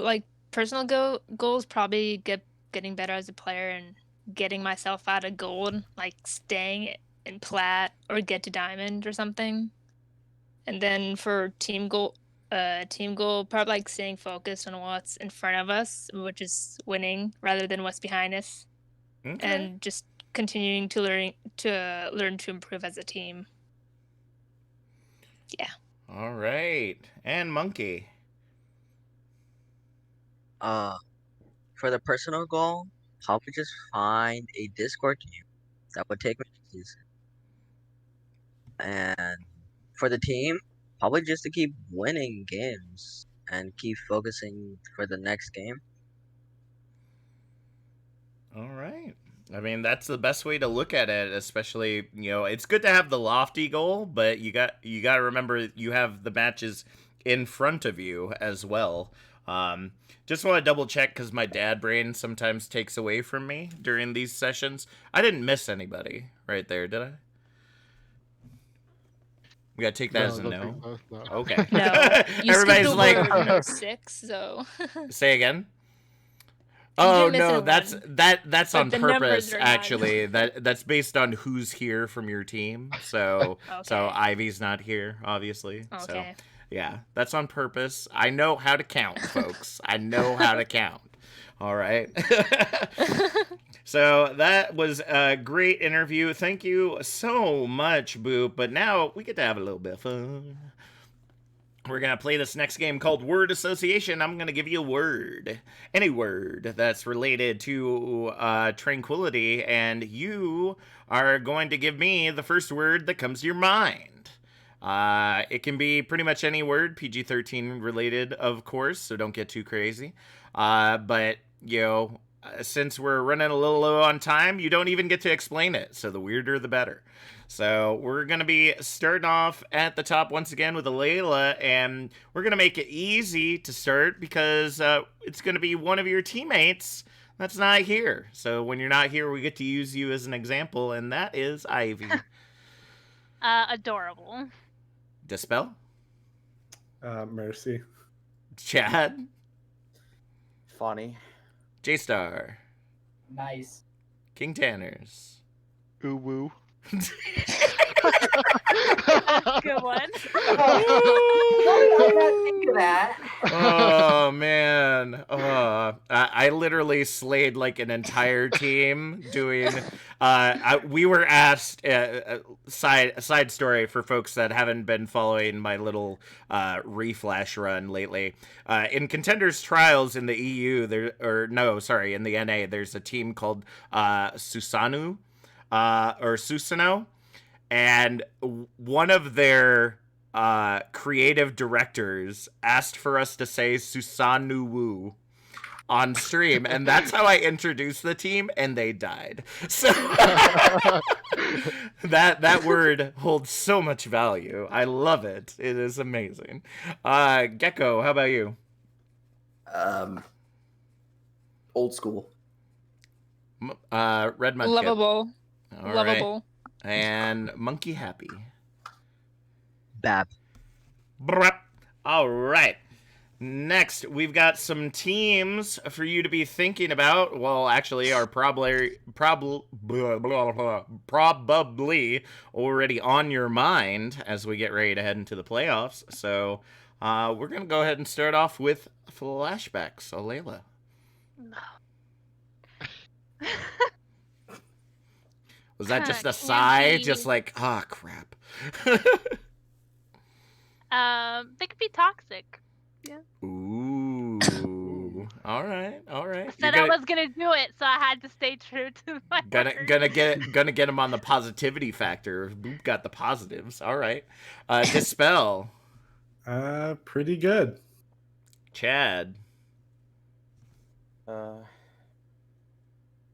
like personal goals, probably getting better as a player and getting myself out of gold, like staying in plat or get to diamond or something. And then for team goal, probably like staying focused on what's in front of us, which is winning, rather than what's behind us, Okay. and just continuing to learn to improve as a team. Yeah. All right, and Monkey. For the personal goal, probably just find a Discord team that would take matches. And for the team, probably just to keep winning games and keep focusing for the next game. All right. I mean, that's the best way to look at it, especially, you know, it's good to have the lofty goal, but you got to remember you have the matches in front of you as well. Just want to double check cuz my dad brain sometimes takes away from me during these sessions. I didn't miss anybody right there, did I? We got to take that No, as a don't no. think no. Okay. No, you Everybody's skipped like over no 6, so say again. you Oh didn't miss no, anyone. that's But on the numbers purpose are not. actually. That's based on who's here from your team. So Okay. Ivy's not here, obviously. So Okay. yeah, that's on purpose. I know how to count, folks. I know how to count. All right. So that was a great interview. Thank you so much, Boop. But now we get to have a little bit of fun. We're going to play this next game called Word Association. I'm going to give you a word. Any word that's related to tranquility, and you are going to give me the first word that comes to your mind. It can be pretty much any word, PG-13 related, of course, so don't get too crazy. But, you know, since we're running a little low on time, you don't even get to explain it, so the weirder the better. So we're going to be starting off at the top once again with Layla, and we're going to make it easy to start because it's going to be one of your teammates that's not here. So when you're not here, we get to use you as an example, and that is Ivy. Adorable. Dispel? Mercy. Chad? Funny. J-Star? Nice. King Tanners? Ooh woo. Good one. I not think of that. Oh man, I literally slayed like an entire team doing. We were asked side story for folks that haven't been following my little reflash run lately. In Contenders Trials in the EU, in the NA, there's a team called Susanu or Susano, and one of their creative directors asked for us to say Susanu Wu on stream, and that's how I introduced the team, and they died. So that word holds so much value. I love it. It is amazing. Gecko, how about you? Old school. Red Mudkip. Lovable. All Lovable. right. And Monkey Happy. Bab. Brap. All right. Next, we've got some teams for you to be thinking about. Well, actually, are probably already on your mind as we get ready to head into the playoffs. So we're going to go ahead and start off with flashbacks. So, Layla. Was that just a sigh? Just like, crap. They could be toxic. Yeah. Ooh. All right. I said I was gonna do it, so I had to stay true to my word. Gonna get him on the positivity factor. Boop got the positives. All right. Dispel. Pretty good. Chad.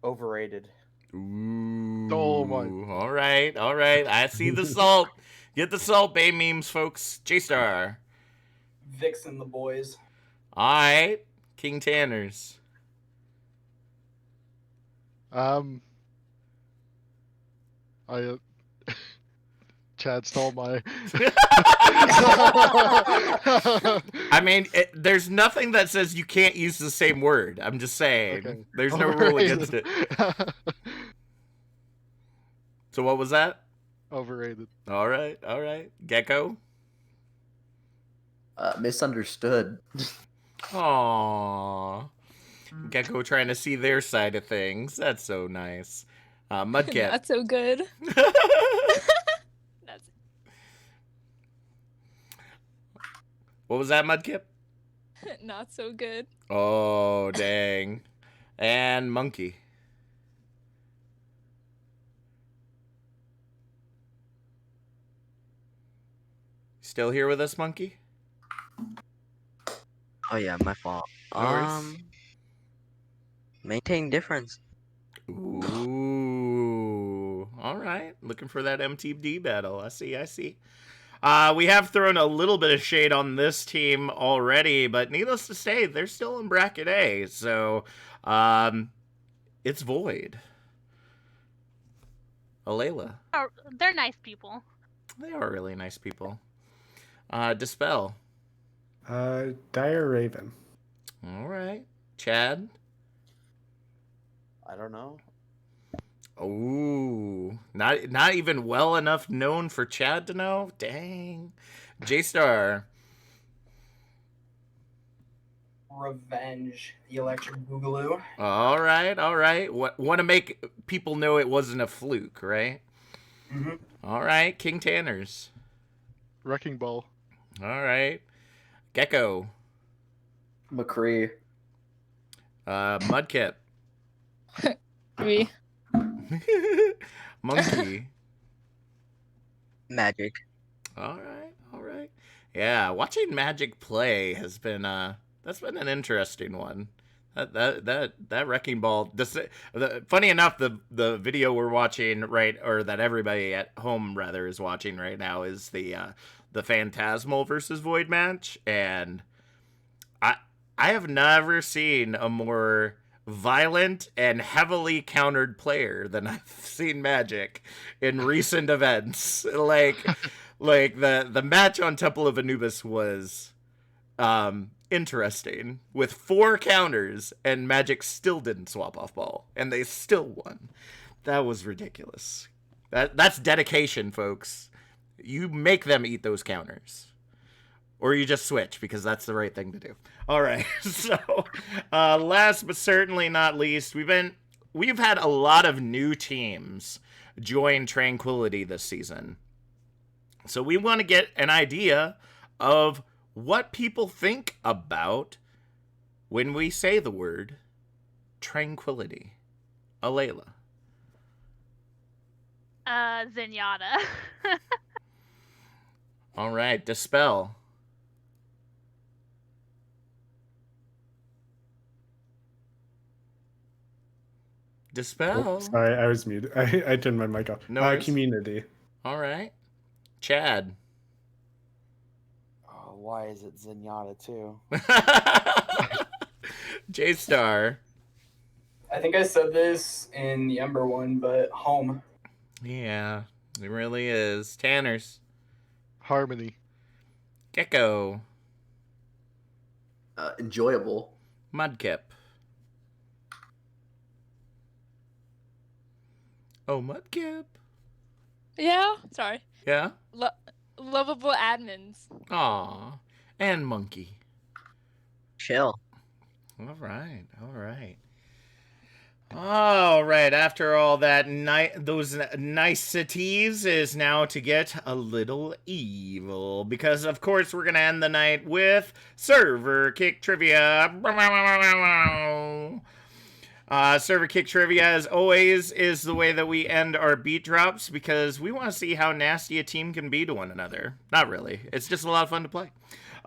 Overrated. Ooh. Oh my. All right. I see the salt. Get the Salt Bay memes, folks. J-Star. Vixen the boys. All right. King Tanners. I Chad stole my. I mean, there's nothing that says you can't use the same word. I'm just saying. Okay. There's no rule against it. So what was that? Overrated. All right. Gecko. Misunderstood. Aww. Gecko trying to see their side of things. That's so nice. Mudcat. Not so good. That's... What was that, Mudkip? Not so good. Oh, dang. And Monkey. Still here with us, Monkey? Oh yeah, my fault. No worries. Maintain difference. Ooh. All right. Looking for that MTD battle. I see. We have thrown a little bit of shade on this team already, but needless to say, they're still in bracket A. So, it's Void. Alayla. Oh, they're nice people. They are really nice people. Dispel. Dire Raven. All right. Chad. I don't know. Ooh, not even well enough known for Chad to know. Dang. J-Star. Revenge, the electric boogaloo. All right. Want to make people know it wasn't a fluke, right? Mm-hmm. All right, King Tanners. Wrecking Ball. All right, Gecko. McCree. Mudkip. Me. Monkey. Magic. All right. Yeah, watching Magic play has been that's been an interesting one. That wrecking ball. Funny enough, the video we're watching or that everybody at home rather is watching right now is the Phantasmal versus Void match, and I have never seen a more violent and heavily countered player than I've seen Magic in recent events. Like the match on Temple of Anubis was interesting with 4 counters, and Magic still didn't swap off ball, and they still won. That was ridiculous. That's dedication, folks. You make them eat those counters. Or you just switch, because that's the right thing to do. All right, so last but certainly not least, we've had a lot of new teams join Tranquility this season. So we want to get an idea of what people think about when we say the word Tranquility. Alayla. Zenyatta. All right, Dispel. Dispel. Oh, sorry, I was muted. I turned my mic off. No worries. Community. All right. Chad. Oh, why is it Zenyatta too? J-Star. I think I said this in the Ember one, but home. Yeah, it really is. Tanners. Harmony. Gecko. Enjoyable. Mudkip. Oh, Mudkip. Yeah, sorry. Yeah? Lovable admins. Aw. And Monkey. Chill. All right. All right, after all that those niceties is now to get a little evil, because of course we're going to end the night with Server Kick Trivia. Server Kick Trivia, as always, is the way that we end our beat drops, because we want to see how nasty a team can be to one another. Not really. It's just a lot of fun to play.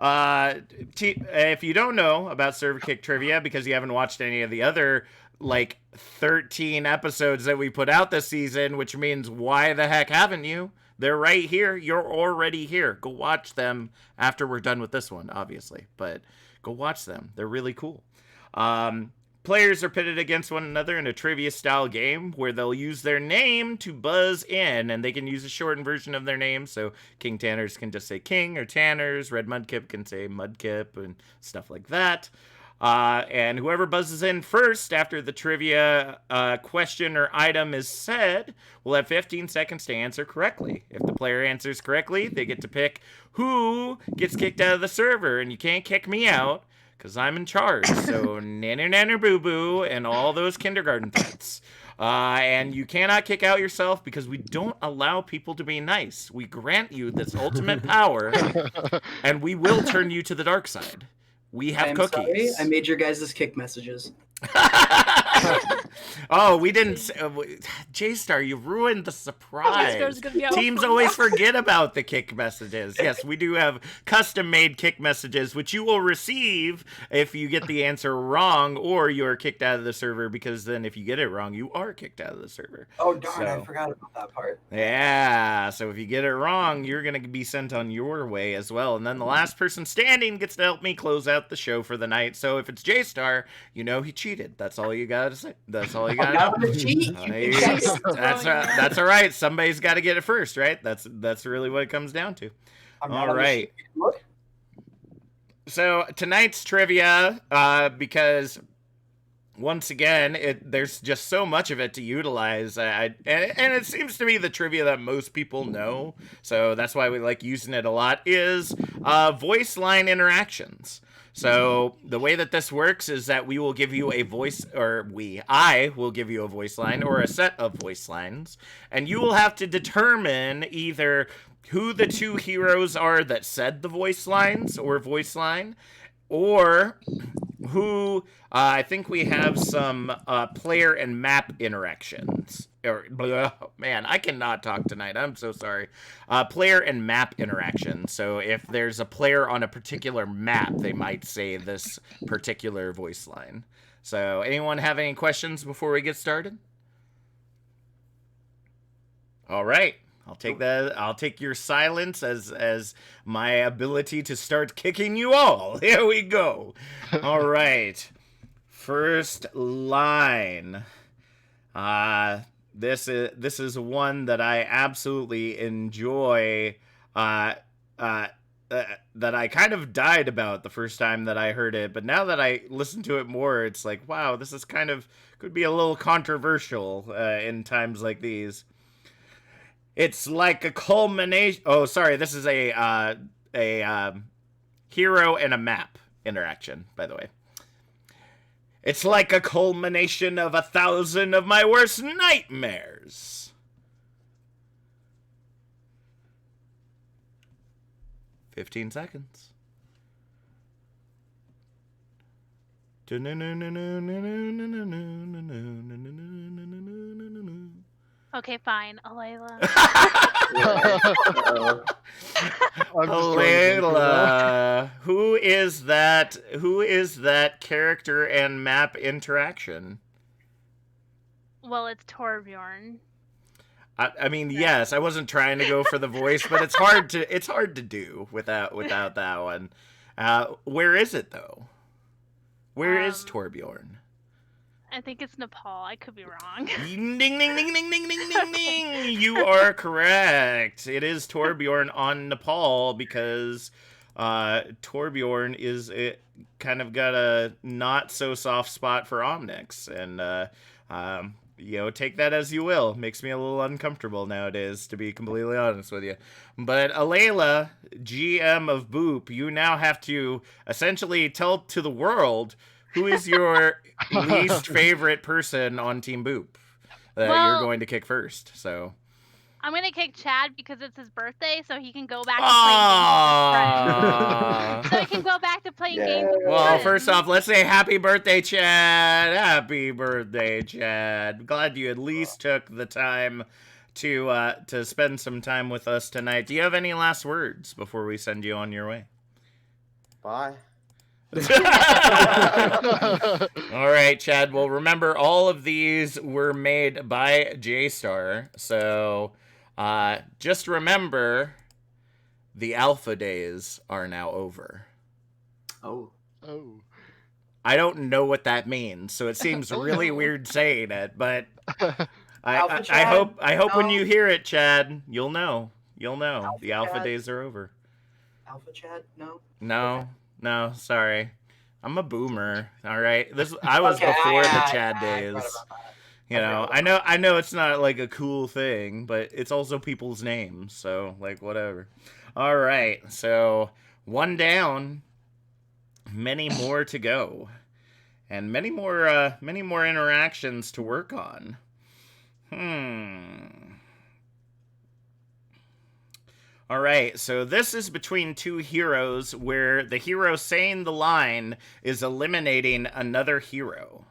If you don't know about Server Kick Trivia because you haven't watched any of the other like 13 episodes that we put out this season, which means why the heck haven't you? They're right here. You're already here. Go watch them after we're done with this one, obviously. But go watch them. They're really cool. Players are pitted against one another in a trivia-style game where they'll use their name to buzz in, and they can use a shortened version of their name. So King Tanners can just say King or Tanners. Red Mudkip can say Mudkip and stuff like that. And whoever buzzes in first after the trivia question or item is said will have 15 seconds to answer correctly. If the player answers correctly, they get to pick who gets kicked out of the server, and you can't kick me out because I'm in charge. So nanner nanner boo boo and all those kindergarten threats. And you cannot kick out yourself because we don't allow people to be nice. We grant you this ultimate power, and we will turn you to the dark side. We have I'm cookies. sorry, I made your guys' kick messages. Oh, we didn't. J-Star, you ruined the surprise. Teams always forget about the kick messages. Yes, we do have custom-made kick messages, which you will receive if you get the answer wrong or you're kicked out of the server, because then if you get it wrong, you are kicked out of the server. Oh, darn, I forgot about that part. Yeah, so if you get it wrong, you're going to be sent on your way as well. And then the last person standing gets to help me close out the show for the night. So if it's J-Star, you know he cheated. That's all you got to say. That's all you got to know. That's all right. Somebody's got to get it first, right? That's really what it comes down to. All right. So tonight's trivia, because once again, there's just so much of it to utilize, and it seems to be the trivia that most people know, so that's why we like using it a lot, is voice line interactions. So the way that this works is that we will give you a voice, or I will give you a voice line or a set of voice lines, and you will have to determine either who the two heroes are that said the voice lines or voice line, or who, I think we have some player and map interactions. Man, I cannot talk tonight. I'm so sorry. Player and map interaction. So if there's a player on a particular map, they might say this particular voice line. So anyone have any questions before we get started? All right. I'll take that. I'll take your silence as my ability to start kicking you all. Here we go. All right. First line. This is one that I absolutely enjoy. That I kind of died about the first time that I heard it, but now that I listen to it more, it's like, wow, this is could be a little controversial in times like these. It's like a culmination. Oh, sorry. This is a hero and a map interaction, by the way. It's like a culmination of 1,000 of my worst nightmares. "15 seconds. Okay, fine, Alayla. Alayla, who is that? Who is that character and map interaction? Well, it's Torbjorn. I mean, yes, I wasn't trying to go for the voice, but it's hard to do without that one. Where is it though? Where is Torbjorn? I think it's Nepal. I could be wrong. Ding, ding, ding, ding, ding, ding, ding, ding. You are correct. It is Torbjorn on Nepal because Torbjorn is kind of got a not so soft spot for Omnix, and take that as you will. Makes me a little uncomfortable nowadays, to be completely honest with you. But Alayla, GM of Boop, you now have to essentially tell to the world who is your least favorite person on Team Boop that you're going to kick first. So I'm going to kick Chad because it's his birthday, so he can go back to playing games with his friends. So he can go back to playing games with his friends. Well, first off, let's say happy birthday, Chad. Happy birthday, Chad. Glad you at least took the time to spend some time with us tonight. Do you have any last words before we send you on your way? Bye. All right, Chad. Well, remember, all of these were made by J-Star. So just remember, the alpha days are now over. Oh. Oh. I don't know what that means, so it seems really weird saying it, but I hope when you hear it, Chad, you'll know. You'll know. The alpha Chad? days are over. Alpha Chad? No. No, sorry. I'm a boomer. All right. I was before the Chad days. You know, I know it's not like a cool thing, but it's also people's names, so like whatever. All right. So, one down, many more to go. And many more interactions to work on. All right, so this is between two heroes where the hero saying the line is eliminating another hero.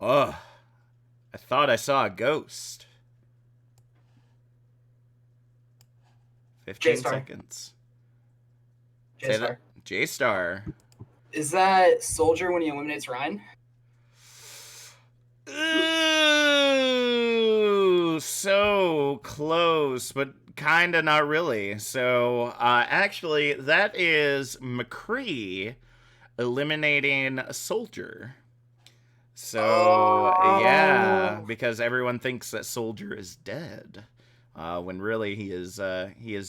Ugh, I thought I saw a ghost. 15 J-Star. seconds. Say J-Star. that. J-Star. Is that Soldier when he eliminates Ryan? Ooh, so close, but kinda not really. So, actually, that is McCree eliminating a Soldier. So, yeah, because everyone thinks that Soldier is dead. When really he is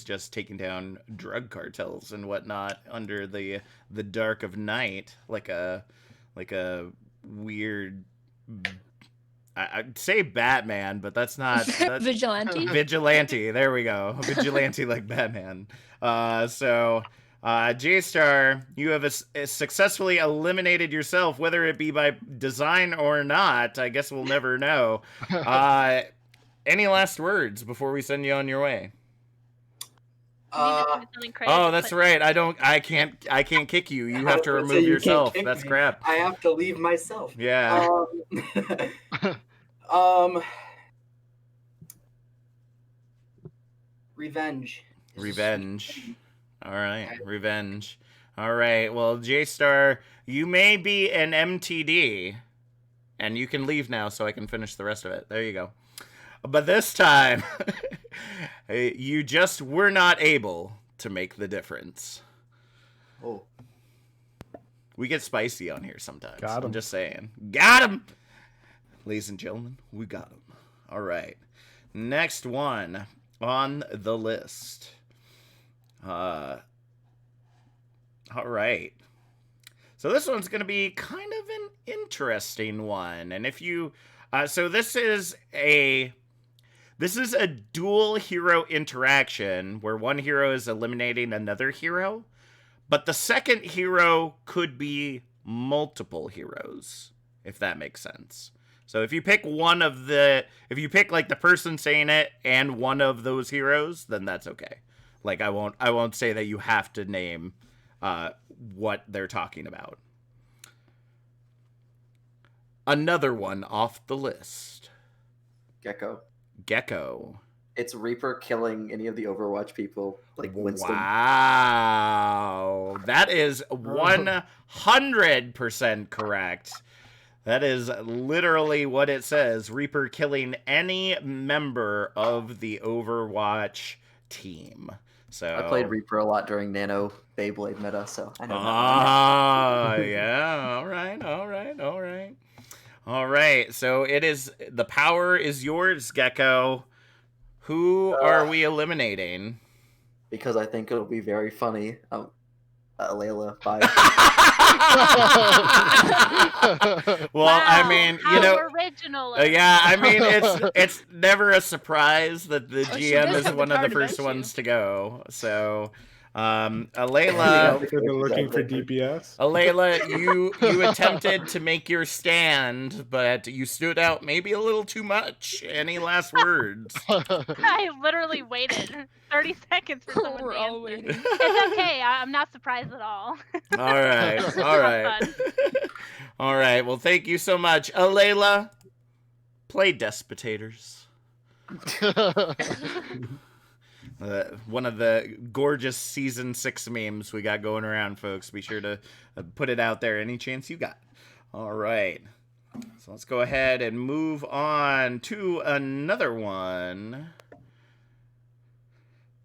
just taking down drug cartels and whatnot under the dark of night, like a weird. I'd say Batman, but that's not Vigilante. Vigilante. There we go. Vigilante like Batman. So J-Star, you have successfully eliminated yourself, whether it be by design or not. I guess we'll never know. Any last words before we send you on your way? Oh, that's right. I can't kick you. You have to remove yourself. That's crap. I have to leave myself. Yeah. Revenge. All right, revenge. All right. Well, J-Star, you may be an MTD, and you can leave now so I can finish the rest of it. There you go. But this time, you just were not able to make the difference. Oh. We get spicy on here sometimes. Got him. I'm just saying. Got him! Ladies and gentlemen, we got him. All right. Next one on the list. All right. So this one's going to be kind of an interesting one. And if you... so this is a dual hero interaction where one hero is eliminating another hero, but the second hero could be multiple heroes, if that makes sense. So if you pick if you pick like the person saying it and one of those heroes, then that's okay. Like I won't say that you have to name what they're talking about. Another one off the list. Gecko. It's Reaper killing any of the Overwatch people, like Winston. Wow. That is 100% correct. That is literally what it says. Reaper killing any member of the Overwatch team. So I played Reaper a lot during Nano Beyblade meta, so I know. Yeah. All right. So the power is yours, Gecko. Who are we eliminating? Because I think it'll be very funny. Layla, bye. Well, wow, I mean, you know, original. Yeah, I mean, it's never a surprise that the she GM does is have the one of power the to first bench ones to go. So, Yeah, Alayla, because they're looking for DPS. Alayla, you attempted to make your stand, but you stood out maybe a little too much. Any last words? I literally waited 30 seconds for someone We're to all answer. waiting. It's okay. I'm not surprised at all. All right. All right. Well, thank you so much, Alayla. Play Despotators. One of the gorgeous season 6 memes we got going around, folks. Be sure to put it out there any chance you got. All right. So let's go ahead and move on to another one.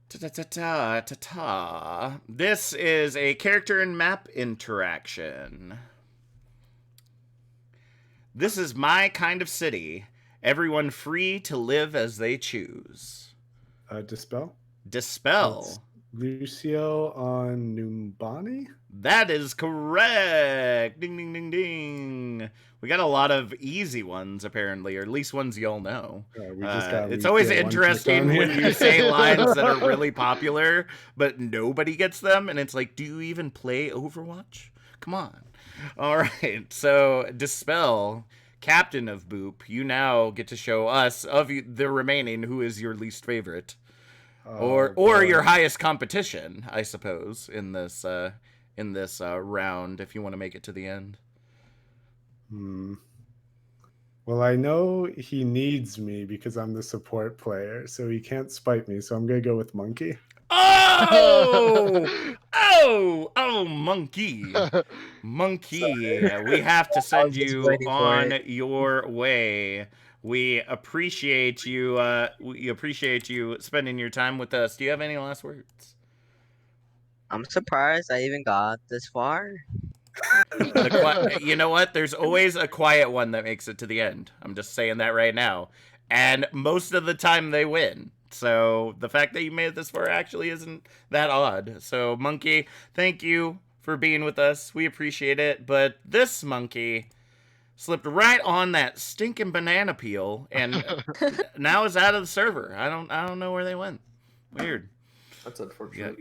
Ta-ta-ta-ta-ta-ta. This is a character and map interaction. This is my kind of city. Everyone free to live as they choose. Dispel. Dispel. That's Lucio on Numbani? That is correct. Ding, ding, ding, ding. We got a lot of easy ones, apparently, or at least ones you'll know. We just got it's always Lucio interesting one when here. you say lines that are really popular, but nobody gets them, and it's like, do you even play Overwatch? Come on. All right, so Dispel, captain of Boop, you now get to show us, of the remaining, who is your least favorite. Or your highest competition, I suppose, in this round, if you want to make it to the end. Well, I know he needs me because I'm the support player, so he can't spite me. So I'm gonna go with Monkey. Oh, Monkey, Monkey. We have to send you on your way. We appreciate you. We appreciate you spending your time with us. Do you have any last words? I'm surprised I even got this far. You know what? There's always a quiet one that makes it to the end. I'm just saying that right now. And most of the time they win. So the fact that you made it this far actually isn't that odd. So Monkey, thank you for being with us. We appreciate it. But this monkey slipped right on that stinking banana peel and now is out of the server. I don't know where they went. Weird. That's unfortunate.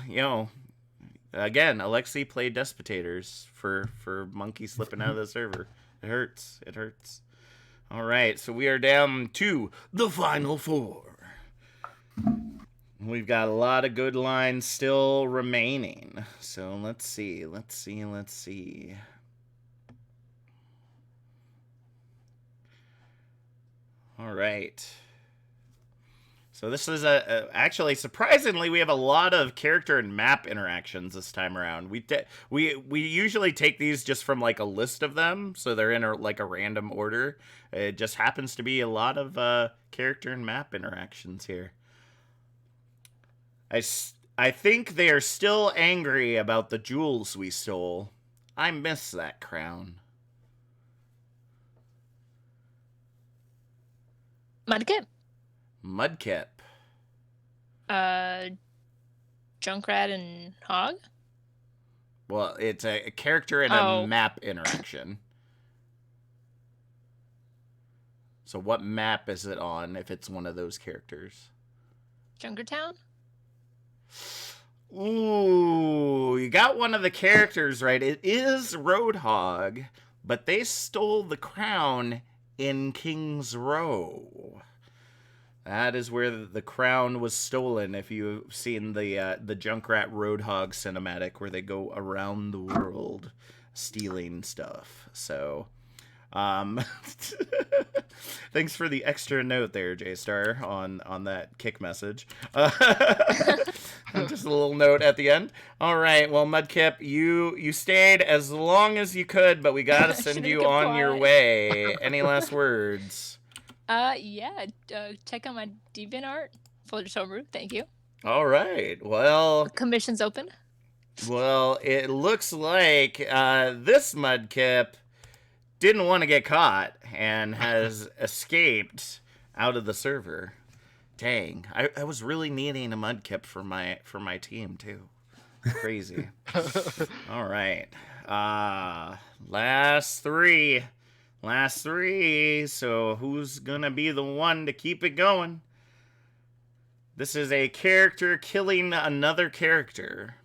Yeah, again, Alexi played Despotators for Monkey slipping out of the server. It hurts. It hurts. All right, so we are down to the final 4. We've got a lot of good lines still remaining. So let's see. All right. So this is actually surprisingly we have a lot of character and map interactions this time around. We usually take these just from like a list of them, so they're in a random order. It just happens to be a lot of character and map interactions here. I think they are still angry about the jewels we stole. I miss that crown. Mudkip. Mudkip. Junkrat and Hog? Well, it's a character and a map interaction. So what map is it on if it's one of those characters? Junkertown? Ooh, you got one of the characters right. It is Roadhog, but they stole the crown in King's Row. That is where the crown was stolen. If you've seen the Junkrat Roadhog cinematic, where they go around the world stealing stuff. So, thanks for the extra note there, J-Star, on that kick message. Just a little note at the end. All right, well, Mudkip, you stayed as long as you could, but we gotta send you on your way. Any last words? Yeah, check out my DeviantArt. Folder Sober, thank you. All right, well... Commission's open. Well, it looks like this Mudkip didn't want to get caught and has escaped out of the server. Dang, I was really needing a Mudkip for my team, too. Crazy. All right. Last three. So who's gonna be the one to keep it going? This is a character killing another character.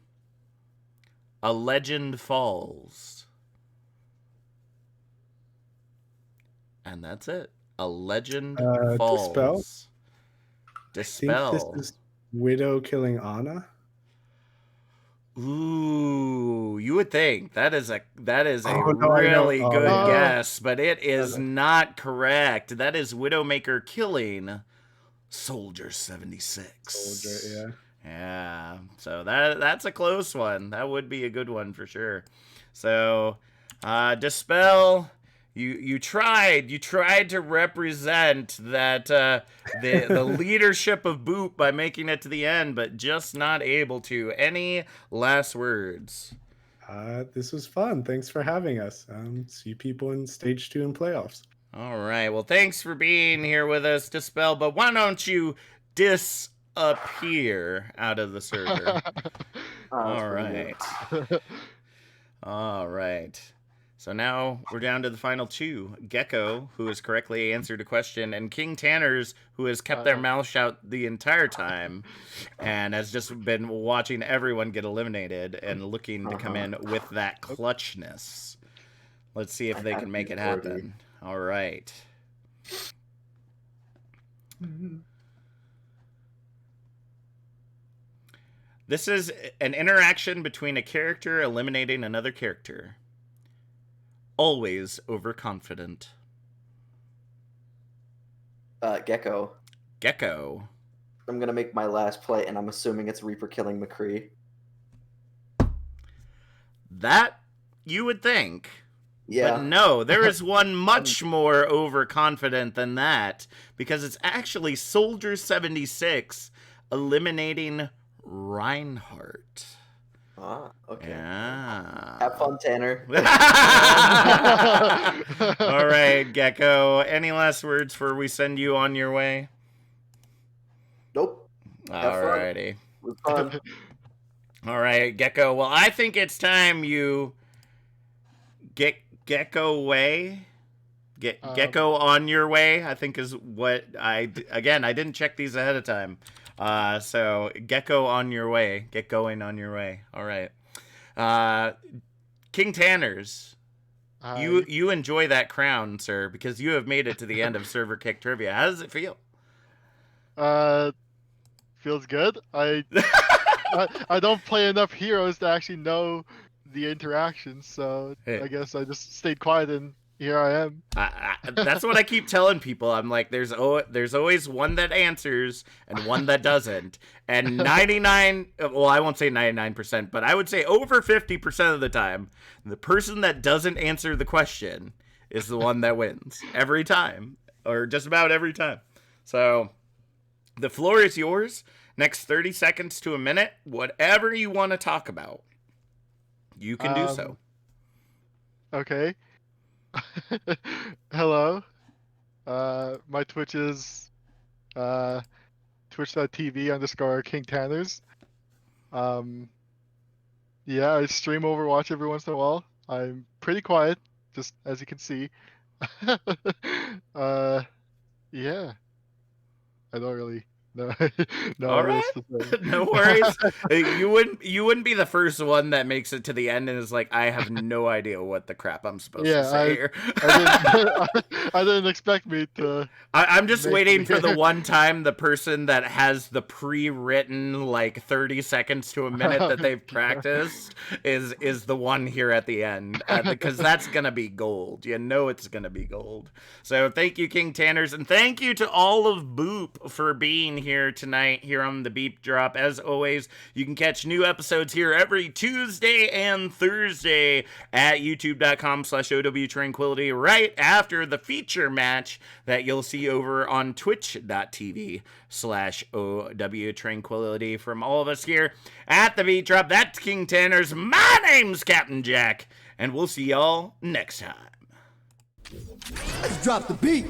A legend falls. And that's it. A legend falls. Dispel. I think this is Widow killing Ana. Ooh, you would think that is a really good guess, but it is not correct. That is Widowmaker killing Soldier 76. Soldier, yeah. Yeah, so that's a close one. That would be a good one for sure. So, Dispel, you tried to represent that the leadership of Boop by making it to the end, but just not able to. Any last words? This was fun. Thanks for having us. See people in stage 2 and playoffs. All right. Well, thanks for being here with us, Dispel. But why don't you disappear out of the server? All right. All right. So now we're down to the final two. Gecko, who has correctly answered a question, and King Tanners, who has kept their mouth shut the entire time and has just been watching everyone get eliminated and looking to come in with that clutchness. Let's see if they can make it happen. All right. This is an interaction between a character eliminating another character. Always overconfident. Gecko. Gecko. I'm going to make my last play, and I'm assuming it's Reaper killing McCree. That you would think. Yeah. But no, there is one much more overconfident than that, because it's actually Soldier 76 eliminating Reinhardt. Ah, okay. Yeah. Have fun, Tanner. All right, Gecko. Any last words before we send you on your way? Nope. All righty. It was fun. All right, Gecko. Well, I think it's time you get Gecko way. Get Gecko on your way, I think is what I didn't check these ahead of time. So Gecko on your way. Get going on your way. All right. King Tanners, you enjoy that crown, sir, because you have made it to the end of Server Kick Trivia. How does it feel? Feels good. I don't play enough heroes to actually know the interactions, so I guess I just stayed quiet and here I am. That's what I keep telling people. I'm like, there's always one that answers and one that doesn't. And 99, well, I won't say 99%, but I would say over 50% of the time, the person that doesn't answer the question is the one that wins every time, or just about every time. So the floor is yours. Next 30 seconds to a minute, whatever you want to talk about, you can do so. Okay. Hello. My Twitch is twitch.tv/King Tanners. Yeah, I stream Overwatch every once in a while. I'm pretty quiet, just as you can see. Yeah. I don't really know. All right. No worries. You wouldn't be the first one that makes it to the end and is like, I have no idea what the crap I'm supposed to say here. I didn't expect me to. I'm just waiting for the one time the person that has the pre-written like 30 seconds to a minute that they've practiced is the one here at the end, because that's gonna be gold. You know it's gonna be gold. So thank you, King Tanners, and thank you to all of Boop for being here tonight here on the BeatDrop. As always, you can catch new episodes here every Tuesday and Thursday at youtube.com/OW Tranquility right after the feature match that you'll see over on twitch.tv/OW Tranquility. From all of us here at the BeatDrop, that's King Tanners. My name's Captain Jack, and we'll see y'all next time. Let's drop the beat.